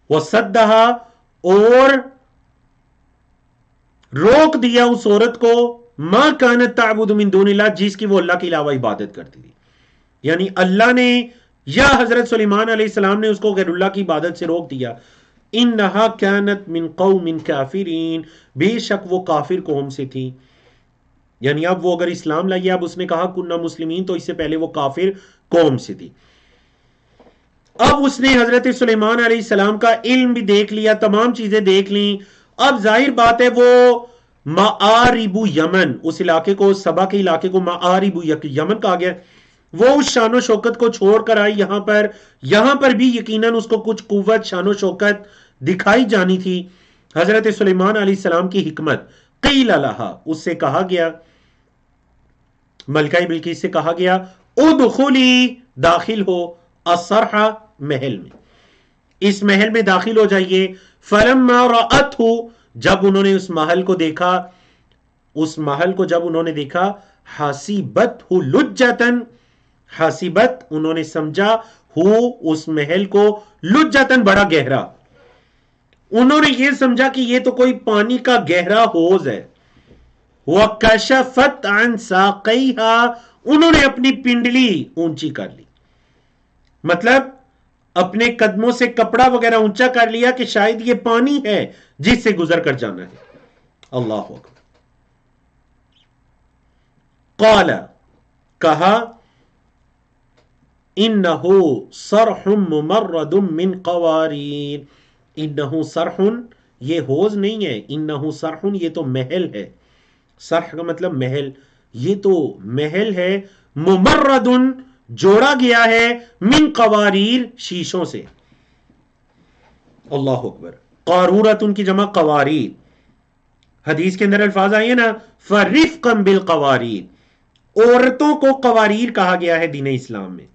وَصَدَّهَا، اور روک دیا اس عورت کو، مَا كَانَتْ تَعْبُدُ مِن دُونِ اللَّهِ، جس کی وہ اللہ کے علاوہ عبادت کرتی تھی. یعنی اللہ نے یا حضرت سلیمان علیہ السلام نے اس کو غیر اللہ کی عبادت سے روک دیا. اِنَّهَا كَانَتْ مِن قَوْمٍ كَافِرِينَ، بے شک وہ کافر قوم سے تھی. یعنی اب وہ اگر اسلام لائی، اب اس نے کہا کننا مسلمین، تو اس سے پہلے وہ کافر قوم سے تھی. اب اس نے حضرت سلیمان علیہ السلام کا علم بھی دیکھ لیا، تمام چیزیں دیکھ لیں. اب ظاہر بات ہے وہ معارب یمن، اس علاقے کو، سبا کے علاقے کو معارب یمن کہا گیا، وہ اس شان و شوکت کو چھوڑ کر آئی یہاں پر بھی یقیناً اس کو کچھ قوت، شان و شوکت دکھائی جانی تھی حضرت سلیمان علیہ السلام کی حکمت، قیل لہا، اس سے کہا گیا، ملکہ بلقیس سے کہا گیا، ادخلی، داخل ہو، الصرح، محل میں، اس محل میں داخل ہو جائیے، فلما رأتہ، جب انہوں نے اس محل کو دیکھا، اس محل کو جب انہوں نے دیکھا، حسبتہ لجۃ، حسبت، انہوں نے سمجھا، ہو، اس محل کو، لجۃ، بڑا گہرا، انہوں نے یہ سمجھا کہ یہ تو کوئی پانی کا گہرا حوض ہے، وَكَشَفَتْ عَنْ سَاقَيْهَا، انہوں نے اپنی پنڈلی اونچی کر لی، مطلب اپنے قدموں سے کپڑا وغیرہ اونچا کر لیا کہ شاید یہ پانی ہے جس سے گزر کر جانا ہے۔ اللہ اکبر۔ قال، کہا، انہو صرح ممرد من قواریر، انہو صرح، یہ حوض نہیں ہے، انہو صرح، یہ تو محل ہے، صرح کا مطلب محل، یہ تو محل ہے، ممرد، جوڑا گیا ہے، من قواریر، شیشوں سے، اللہ اکبر۔ قارورت کی جمع قواریر، حدیث کے اندر الفاظ آئیے نا، فرفقا بالقواریر، عورتوں کو قواریر کہا گیا ہے دین اسلام میں،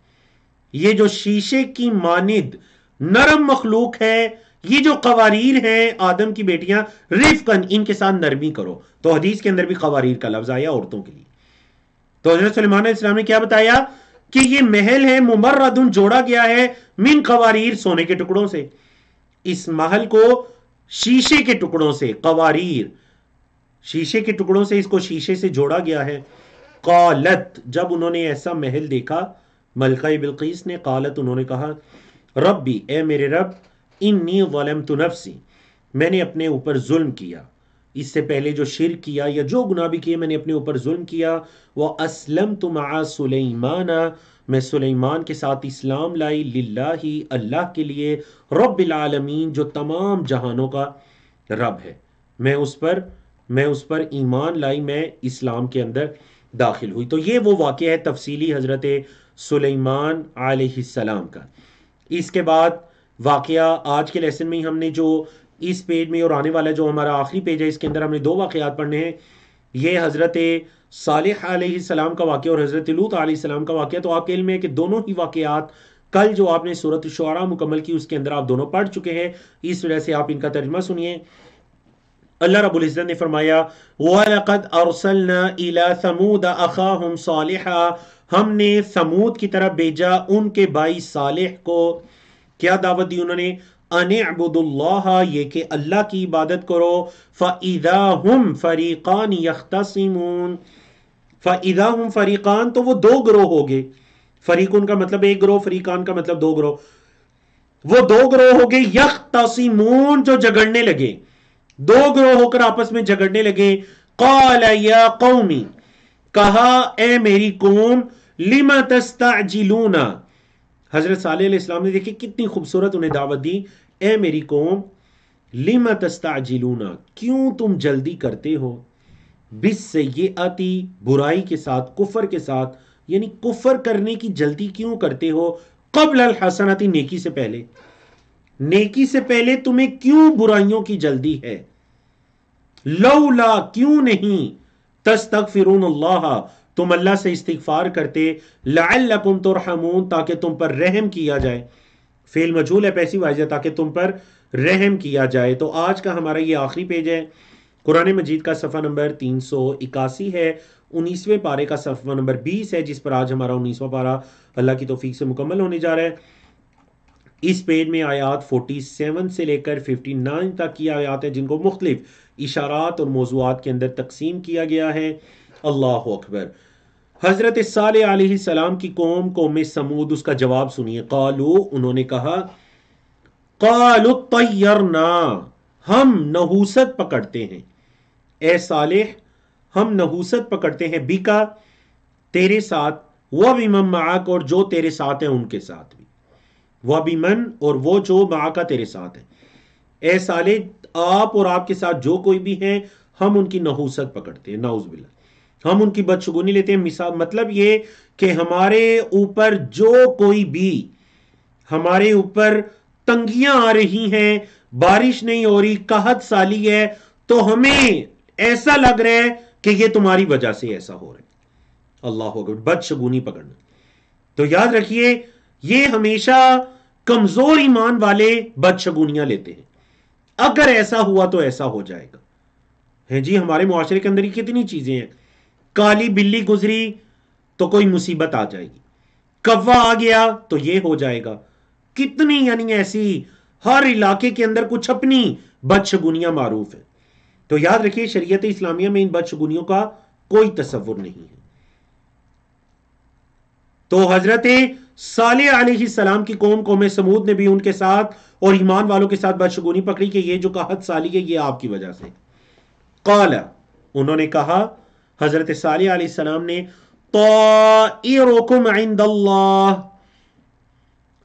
یہ جو شیشے کی مانند نرم مخلوق ہے، یہ جو قواریر ہیں آدم کی بیٹیاں، رفقاً، ان کے ساتھ نرمی کرو، تو حدیث کے اندر بھی قواریر کا لفظ آیا عورتوں کے لیے۔ تو حضرت سلیمان علیہ السلام نے کیا بتایا کہ یہ محل ہے، ممردن، جوڑا گیا ہے، من قواریر، سونے کے ٹکڑوں سے، اس محل کو شیشے کے ٹکڑوں سے، قواریر، شیشے کے ٹکڑوں سے اس کو شیشے سے جوڑا گیا ہے۔ قالت، جب انہوں نے ایسا محل دیکھا، ملکہ بلقیس نے، قالت، انہوں نے کہا، ربی، اے میرے رب، انی ظلمت نفسی، میں نے اپنے اوپر ظلم کیا، اس سے پہلے جو شرک کیا یا جو گناہ بھی کیے میں نے اپنے اوپر ظلم کیا، وَأَسْلَمْتُ مَعَ سُلَيْمَانَ، میں سلیمان کے ساتھ اسلام لائی، للہ، اللہ کے لیے، رب العالمین، جو تمام جہانوں کا رب ہے، میں اس پر ایمان لائی، میں اسلام کے اندر داخل ہوئی۔ تو یہ وہ واقعہ ہے تفصیلی حضرت سلیمان علیہ السلام کا۔ اس کے بعد واقعہ آج کے لیسن میں ہم نے جو اس پیج میں اور آنے والا جو ہمارا آخری پیج ہے اس کے اندر ہم نے دو واقعات پڑھنے ہیں، یہ حضرت صالح علیہ السلام کا واقعہ اور حضرت لوط علیہ السلام کا واقعہ۔ تو آپ کے علم ہے کہ دونوں ہی واقعات کل جو آپ نے سورۃ الشعراء مکمل کی اس کے اندر آپ دونوں پڑھ چکے ہیں، اس وجہ سے آپ ان کا ترجمہ سنیے۔ اللہ رب العزت نے فرمایا، وَلَقَدْ أَرْسَلْنَا إِلَى ثَمُودَ أَخَاهُمْ صَالِحًا، ہم نے ثمود کی طرف بھیجا ان کے بھائی صالح کو، کیا دعوت دی انہوں نے، ان اعبدوا اللہ، یہ کہ اللہ کی عبادت کرو، فَإِذَا هُمْ فَرِيقَانِ يَخْتَصِمُونَ، فَإِذَا هُمْ فَرِيقَان، تو وہ دو گروہ ہو گئے، فریقون کا مطلب ایک گروہ، فریقان کا مطلب دو گروہ، وہ دو گروہ ہو گئے، یختصمون، جو جھگڑنے لگے، دو گروہ ہو کر آپس میں جھگڑنے لگے۔ قال یا قومی، کہا اے میری قوم، لم تستعجلون، حضرت صالح علیہ السلام نے دیکھی کتنی خوبصورت انہیں دعوت دی، اے میری قوم، لم تستعجلون، کیوں تم جلدی کرتے ہو، بالسیئاتی، برائی کے ساتھ، کفر کے ساتھ، یعنی کفر کرنے کی جلدی کیوں کرتے ہو، قبل الحسنتی، نیکی سے پہلے، نیکی سے پہلے تمہیں کیوں برائیوں کی جلدی ہے، لولا، کیوں نہیں، تستغفرون اللہ، تم اللہ سے استغفار کرتے، لعلکم ترحمون، تاکہ تم پر رحم کیا جائے، فعل مجہول ہے، پیسو واجب ہے، تاکہ تم پر رحم کیا جائے۔ تو آج کا ہمارا یہ آخری پیج ہے، قرآن مجید کا صفحہ نمبر 381 ہے، 19ویں پارے کا صفحہ نمبر 20 ہے، جس پر آج ہمارا 19واں پارہ اللہ کی توفیق سے مکمل ہونے جا رہا ہے۔ اس پیج میں آیات 47 سے لے کر 59 تک کی آیات ہیں، جن کو مختلف اشارات اور موضوعات کے اندر تقسیم کیا گیا ہے۔ اللہ اکبر۔ حضرت صالح علیہ السلام کی قوم سمود، اس کا جواب سنیے۔ قالو، انہوں نے کہا، قالوا طیرنا، ہم نحوست پکڑتے ہیں، اے صالح ہم نحوست پکڑتے ہیں، بکا، تیرے ساتھ، وبمن معک، اور جو تیرے ساتھ ہیں ان کے ساتھ بھی، وبمن، اور وہ جو معک تیرے ساتھ ہیں، اے صالح آپ اور آپ کے ساتھ جو کوئی بھی ہیں، ہم ان کی نحوست پکڑتے ہیں، نعوذ باللہ، ہم ان کی بدشگونی لیتے ہیں۔ مثال مطلب یہ کہ ہمارے اوپر جو کوئی بھی، ہمارے اوپر تنگیاں آ رہی ہیں، بارش نہیں ہو رہی، قحط سالی ہے، تو ہمیں ایسا لگ رہا ہے کہ یہ تمہاری وجہ سے ایسا ہو رہا ہے۔ اللہ اکبر، بدشگونی پکڑنا۔ تو یاد رکھیے یہ ہمیشہ کمزور ایمان والے بدشگونیاں لیتے ہیں، اگر ایسا ہوا تو ایسا ہو جائے گا۔ ہے جی، ہمارے معاشرے کے اندر ہی کتنی چیزیں ہیں، کالی بلی گزری تو کوئی مصیبت آ جائے گی، کوا آ گیا تو یہ ہو جائے گا، کتنی یعنی ایسی ہر علاقے کے اندر کچھ اپنی بدشگونیاں معروف ہیں۔ تو یاد رکھیے شریعت اسلامیہ میں ان بدشگونیوں کا کوئی تصور نہیں ہے۔ تو حضرت صالح علیہ السلام کی قوم سمود نے بھی ان کے ساتھ اور ایمان والوں کے ساتھ بدشگونی پکڑی کہ یہ جو قحط سالی ہے یہ آپ کی وجہ سے۔ قال، انہوں نے کہا حضرت صالح علیہ السلام نے، طائرکم عند اللہ،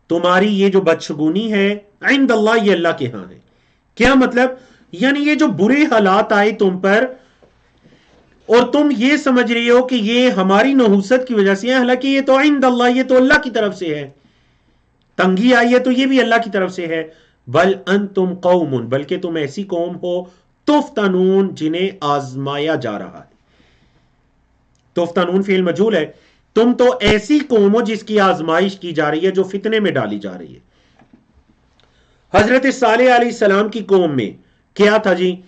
تمہاری یہ جو بدشگونی ہے عند اللہ، یہ اللہ کے ہاں ہے۔ کیا مطلب؟ یعنی یہ جو برے حالات آئے تم پر اور تم یہ سمجھ رہے ہو کہ یہ ہماری نحوست کی وجہ سے ہے، حالانکہ یہ تو عند اللہ، یہ تو اللہ کی طرف سے ہے۔ تنگی آئی ہے تو یہ بھی اللہ کی طرف سے ہے۔ بل انتم قوم، بلکہ تم ایسی قوم ہو، تفتنون، جنہیں آزمایا جا رہا ہے۔ تفتنون فعل مجہول ہے، تم تو ایسی قوم ہو جس کی آزمائش کی جا رہی ہے، جو فتنے میں ڈالی جا رہی ہے۔ حضرت صالح علیہ السلام کی قوم میں کیا تھا جی؟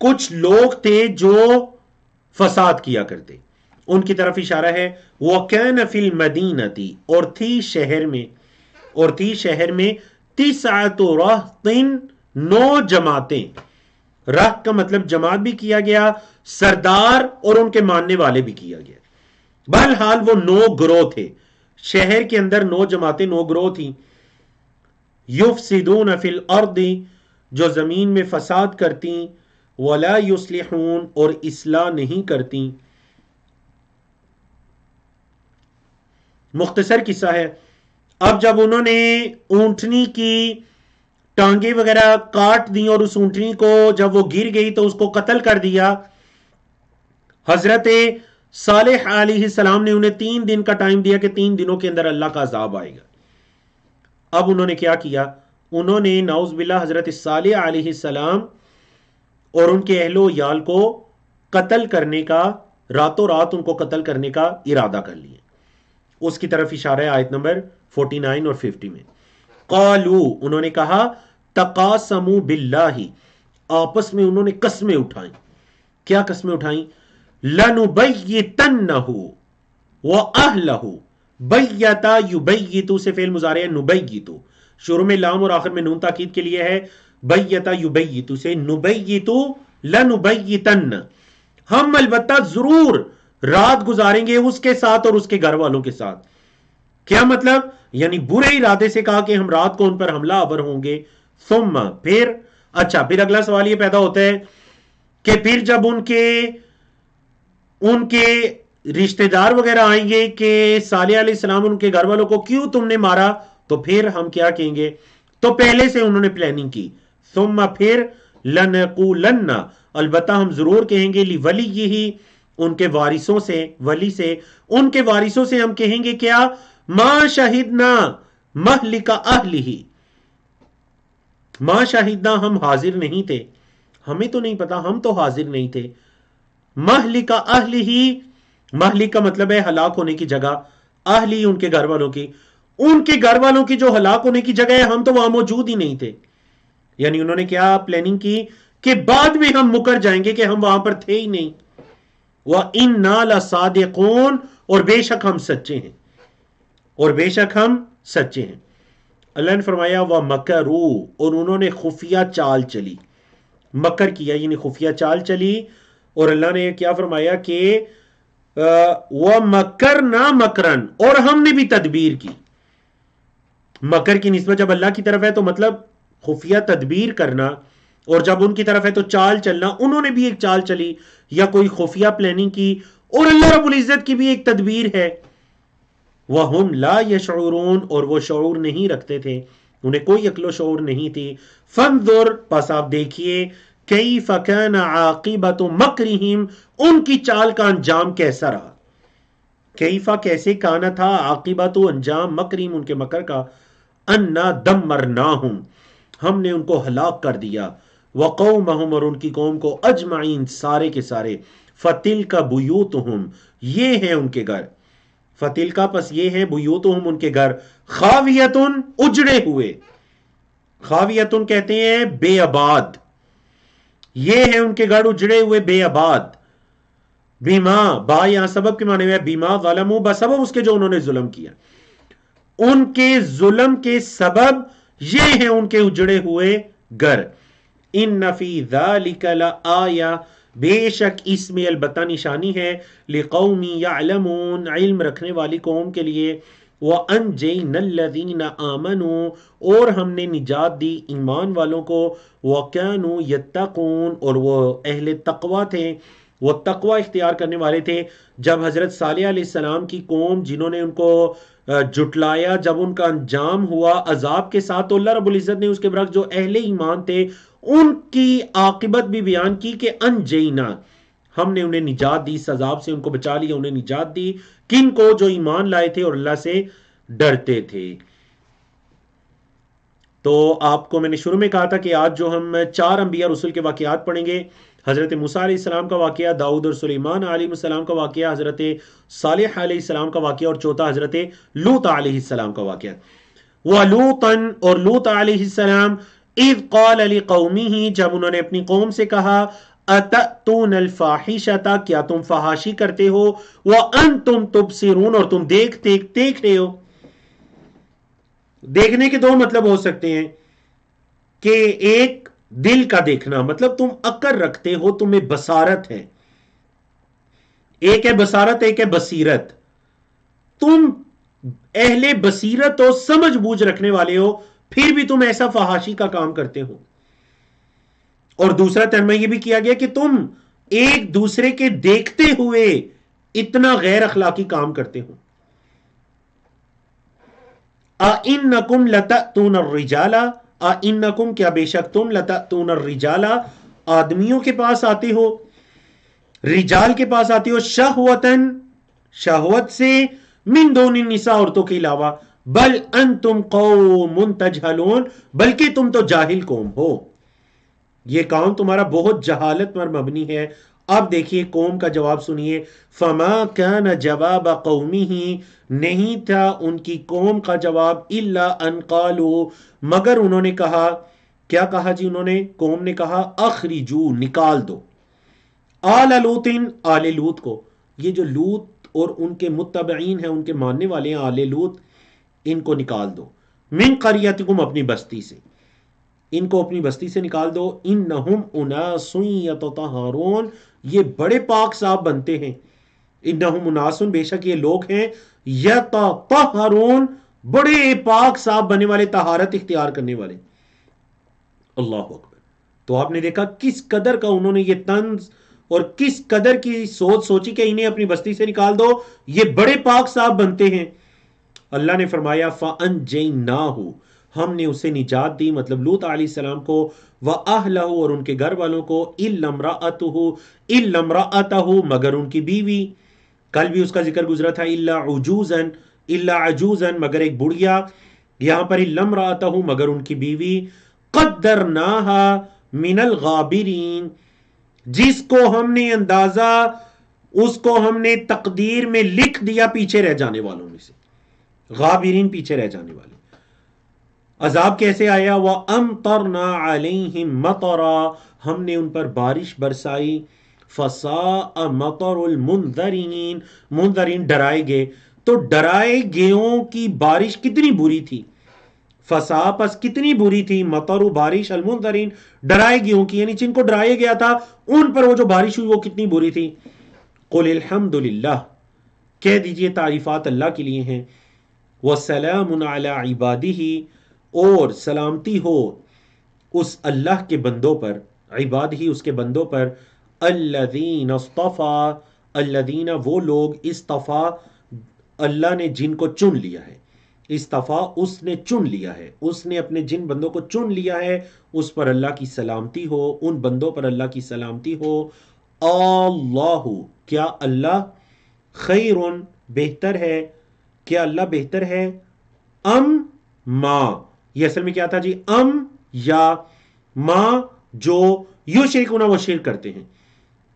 کچھ لوگ تھے جو فساد کیا کرتے، ان کی طرف اشارہ ہے۔ وَكَانَ فِي الْمَدِينَةِ، اور تھی شہر میں 9 رَهْطٍ، 9 جماعتیں۔ رہط کا مطلب جماعت بھی کیا گیا، سردار اور ان کے ماننے والے بھی کیا گیا۔ بہرحال وہ 9 گروہ تھے، شہر کے اندر 9 جماعتیں، 9 گروہ تھیں۔ یفسدون فی الارض، جو زمین میں فساد کرتی، ولا یصلحون، اور اصلاح نہیں کرتی۔ مختصر قصہ ہے، اب جب انہوں نے اونٹنی کی ٹانگیں وغیرہ کاٹ دی اور اس اونٹنی کو جب وہ گر گئی تو اس کو قتل کر دیا، حضرت صالح علیہ السلام نے انہیں 3 دن کا ٹائم دیا کہ 3 دنوں کے اندر اللہ کا عذاب آئے گا۔ اب انہوں نے کیا کیا؟ انہوں نے نعوذ باللہ حضرت صالح علیہ السلام اور ان کے اہل و عیال کو قتل کرنے کا، راتوں رات ان کو قتل کرنے کا ارادہ کر لیا۔ اس کی طرف اشارہ ہے آیت نمبر 49 اور 50 میں۔ قالو، انہوں نے کہا، تقاسموا باللہ، آپس میں انہوں نے قسمیں اٹھائیں۔ کیا قسمیں اٹھائیں؟ لنبیتنہ واہلہ، بیتا یبیتو سے فعل مضارع ہے، نبیتو، شروع میں لام اور آخر میں نون تاکید کے لیے ہے، بیتا یبیتو سے نبیتو لنبیتن، ہم البتہ ضرور رات گزاریں گے اس کے ساتھ اور اس کے گھر والوں کے ساتھ۔ کیا مطلب؟ یعنی برے ارادے سے کہا کہ ہم رات کو ان پر حملہ آور ہوں گے۔ ثم، پھر، اچھا پھر اگلا سوال یہ پیدا ہوتا ہے کہ پھر جب ان کے رشتہ دار وغیرہ آئیں گے کہ صالح علیہ السلام ان کے گھر والوں کو کیوں تم نے مارا، تو پھر ہم کیا کہیں گے؟ تو پہلے سے انہوں نے پلاننگ کی۔ ثم، پھر، لنقولن، البتہ ہم ضرور کہیں گے، لولیہ، ان کے وارثوں سے، ولی سے، ان کے وارثوں سے ہم کہیں گے کیا؟ ما شہدنا مہلک اہلہ، ما شہدنا، ہم حاضر نہیں تھے، ہمیں تو نہیں پتا، ہم تو حاضر نہیں تھے۔ مہلک اہلہ، مہلک کا مطلب ہے ہلاک ہونے کی جگہ، اہلی ان کے گھر والوں کی، ان کے گھر والوں کی جو ہلاک ہونے کی جگہ ہے ہم تو وہاں موجود ہی نہیں تھے۔ یعنی انہوں نے کیا پلاننگ کی کہ بعد میں ہم مکر جائیں گے کہ ہم وہاں پر تھے ہی نہیں۔ وَإِنَّا لَصَادِقُونَ، اور بے شک ہم سچے ہیں، اور بے شک ہم سچے ہیں۔ اللہ نے فرمایا وَمَكَرُوا، اور انہوں نے خفیہ چال چلی، مکر کیا یعنی خفیہ چال چلی، اور اللہ نے کیا فرمایا کہ وَمَكَرْنَا مَكْرًا، اور ہم نے بھی تدبیر کی۔ مکر کی نسبت جب اللہ کی طرف ہے تو مطلب خفیہ تدبیر کرنا، اور جب ان کی طرف ہے تو چال چلنا، انہوں نے بھی ایک چال چلی یا کوئی خفیہ پلاننگ کی، اور اللہ رب العزت کی بھی ایک تدبیر ہے۔ وَهُمْ لَا يَشْعُرُونَ، اور وہ شعور نہیں رکھتے تھے، انہیں کوئی عقل و شعور نہیں تھی۔ فَانظُرْ، پس آپ دیکھیے، کیف کان عاقبۃ مکرہم، ان کی چال کا انجام کیسا رہا۔ کیفا کیسے، کانا تھا، عاقبۃ انجام، مکرہم ان کے مکر کا، انا دمرناہم، ہم نے ان کو ہلاک کر دیا، وقومہم اور ان کی قوم کو، اجمعین سارے کے سارے، فتلک بیوتہم یہ ہیں ان کے گھر، فتلک پس یہ ہیں بیوتہم ان کے گھر، خاویتن اجڑے ہوئے، خاویتن کہتے ہیں بے آباد، یہ ہیں ان کے گھر اجڑے ہوئے بے آباد، بیما با یہاں سبب کے معنی میں ہے، بیما ظلموا بسبب اس کے جو انہوں نے ظلم کیا، ان کے ظلم کے سبب یہ ہیں ان کے اجڑے ہوئے گھر، ان فی ذالک لآیہ بے شک اس میں البتہ نشانی ہے، لقوم یعلمون علم رکھنے والی قوم کے لیے، وَأَنْجَيْنَا الَّذِينَ آمَنُوا اور ہم نے نجات دی ایمان والوں کو، وَكَانُوا يَتَّقُونَ اور وہ اہل تقوی تھے، وہ تقوی اختیار کرنے والے تھے۔ جب حضرت صالح علیہ السلام کی قوم جنہوں نے ان کو جٹلایا، جب ان کا انجام ہوا عذاب کے ساتھ، تو اللہ رب العزت نے اس کے برعکس جو اہل ایمان تھے ان کی عاقبت بھی بیان کی کہ انجینا ہم نے انہیں نجات دی، اس عذاب سے ان کو بچا لیا، انہیں نجات دی، کن کو؟ جو ایمان لائے تھے اور اللہ سے ڈرتے تھے۔ تو آپ کو میں نے شروع میں کہا تھا کہ آج جو ہم 4 انبیاء رسول کے واقعات پڑھیں گے، حضرت موسیٰ علیہ السلام کا واقعہ، داؤد اور سلیمان علیہ السلام کا واقعہ، حضرت صالح علیہ السلام کا واقعہ، اور چوتھا حضرت لوط علیہ السلام کا واقعہ۔ وَلُوطًا اور لوط علیہ السلام، اذ قال لقومہ جب انہوں نے اپنی قوم سے کہا، اتأتون الفاحشۃ کیا تم فحاشی کرتے ہو، وانتم تبصرون اور تم دیکھ رہے ہو۔ دیکھنے کے 2 مطلب ہو سکتے ہیں، کہ ایک دل کا دیکھنا، مطلب تم عقل رکھتے ہو، تمہیں بصارت ہے، ایک ہے بصارت، ایک ہے بصیرت، تم اہل بصیرت ہو، سمجھ بوجھ رکھنے والے ہو، پھر بھی تم ایسا فحاشی کا کام کرتے ہو۔ اور دوسرا ترجمہ یہ بھی کیا گیا کہ تم ایک دوسرے کے دیکھتے ہوئے اتنا غیر اخلاقی کام کرتے ہو۔ اَإِنَّكُمْ لَتَأْتُونَ الرِّجَالَ اَإِنَّكُمْ کیا بے شک تم لَتَأْتُونَ الرِّجَالَ آدمیوں کے پاس آتے ہو، رجال کے پاس آتے ہو، شہوتاً شہوت سے، من دون النساء عورتوں کے علاوہ، بل انتم قوم تجہلون بلکہ تم تو جاہل قوم ہو، یہ کام تمہارا بہت جہالت پر مبنی ہے۔ اب دیکھیے قوم کا جواب سنیے، فما کان جواب قومہ نہیں تھا ان کی قوم کا جواب، الا ان قالوا مگر انہوں نے کہا، کیا کہا جی انہوں نے؟ قوم نے کہا اخرجو نکال دو، آل لوط آل لوط کو، یہ جو لوط اور ان کے متبعین ہیں، ان کے ماننے والے ہیں، آل لوط، ان کو نکال دو، من قریتکم اپنی بستی سے، ان کو اپنی بستی سے نکال دو، انہم اناس یتطہرون یہ بڑے پاک صاف بنتے ہیں، انہم اناس بے شک یہ لوگ ہیں، یتطہرون بڑے پاک صاف بننے والے، طہارت اختیار کرنے والے۔ اللہ اکبر۔ تو آپ نے دیکھا کس قدر کا انہوں نے یہ طنز اور کس قدر کی سوچ سوچی کہ انہیں اپنی بستی سے نکال دو، یہ بڑے پاک صاف بنتے ہیں۔ اللہ نے فرمایا فَأَنْجَيْنَاهُ ہم نے اسے نجات دی، مطلب لوط علیہ السلام کو، وَأَهْلَهُ اور ان کے گھر والوں کو، إِلَّا امْرَأَتَهُ مگر ان کی بیوی، کل بھی اس کا ذکر گزرا تھا، إِلَّا عَجُوزًا مگر ایک بڑھیا، یہاں پر إِلَّا امْرَأَتَهُ مگر ان کی بیوی، قَدَّرْنَاهَا مِنَ الْغَابِرِينَ جس کو ہم نے اندازہ، اس کو ہم نے تقدیر میں لکھ دیا پیچھے رہ جانے والوں میں سے، غابرین پیچھے رہ جانے والے۔ عذاب کیسے آیا؟ وَأَمْطَرْنَا عَلَيْهِمْ مَطَرًا ہم نے ان پر بارش برسائی، فَسَاءَ مَطَرُ الْمُنذَرِينَ منذرین ڈرائے گئے، تو ڈرائے گئےوں کی بارش کتنی بری تھی، فَسَاءَ پس کتنی بری تھی، مطر بارش، المنذرین ڈرائے گئےوں کی، یعنی جن کو ڈرایا گیا تھا ان پر وہ جو بارش ہوئی وہ کتنی بری تھی۔ قُلِ الْحَمْدُ لِلَّهِ کہہ دیجئے تعریفات اللہ کے لیے ہیں، وَسَلَامٌ عَلَى عِبَادِهِ اور سلامتی ہو اس اللہ کے بندوں پر، عباد ہی اس کے بندوں پر، الذین اصطفیٰ الذین وہ لوگ، اصطفیٰ اللہ نے جن کو چن لیا ہے، اصطفیٰ اس نے چن لیا ہے، اس نے اپنے جن بندوں کو چن لیا ہے، اس پر اللہ کی سلامتی ہو، ان بندوں پر اللہ کی سلامتی ہو۔ اللہ کیا اللہ، خیر بہتر ہے، کیا اللہ بہتر ہے، ام ما یہ اصل میں کیا تھا جی، ام یا ماں جو یشرکون وہ شرک کرتے ہیں،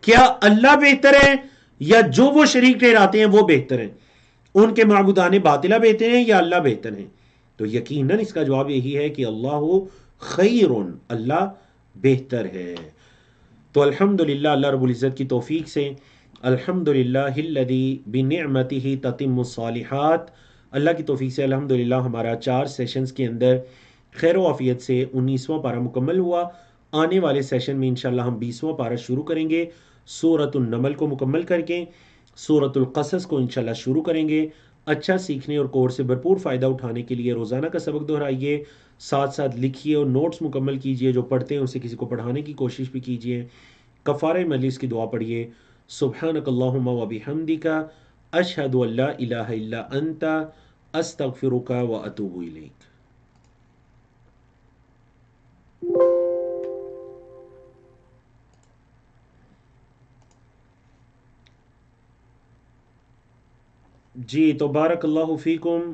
کیا اللہ بہتر ہے یا جو وہ شریک ٹھہراتے ہیں وہ بہتر ہیں؟ ان کے معبودان باطلہ بہتر ہیں یا اللہ بہتر ہیں؟ تو یقیناً اس کا جواب یہی ہے کہ اللہ خیر، اللہ بہتر ہے۔ تو الحمدللہ اللہ رب العزت کی توفیق سے، الحمدللہ الذی بنعمتہ تتم الصالحات، اللہ کی توفیق سے الحمدللہ ہمارا 4 سیشنز کے اندر خیر و عافیت سے 19واں پارہ مکمل ہوا۔ آنے والے سیشن میں انشاءاللہ ہم 20واں پارہ شروع کریں گے، سورۃ النمل کو مکمل کر کے سورۃ القصص کو انشاءاللہ شروع کریں گے۔ اچھا سیکھنے اور کورس سے بھرپور فائدہ اٹھانے کے لیے روزانہ کا سبق دہرائیے، ساتھ ساتھ لکھیے اور نوٹس مکمل کیجیے، جو پڑھتے ہیں اسے کسی کو پڑھانے کی کوشش بھی کیجیے۔ کفارہ مجلس کی دعا پڑھیے، سبحانک اللہم و بحمدک، اشہد ان لا الہ الا انت، استغفرک و اتوب الیک۔ جی تو بارک اللہ فیکم۔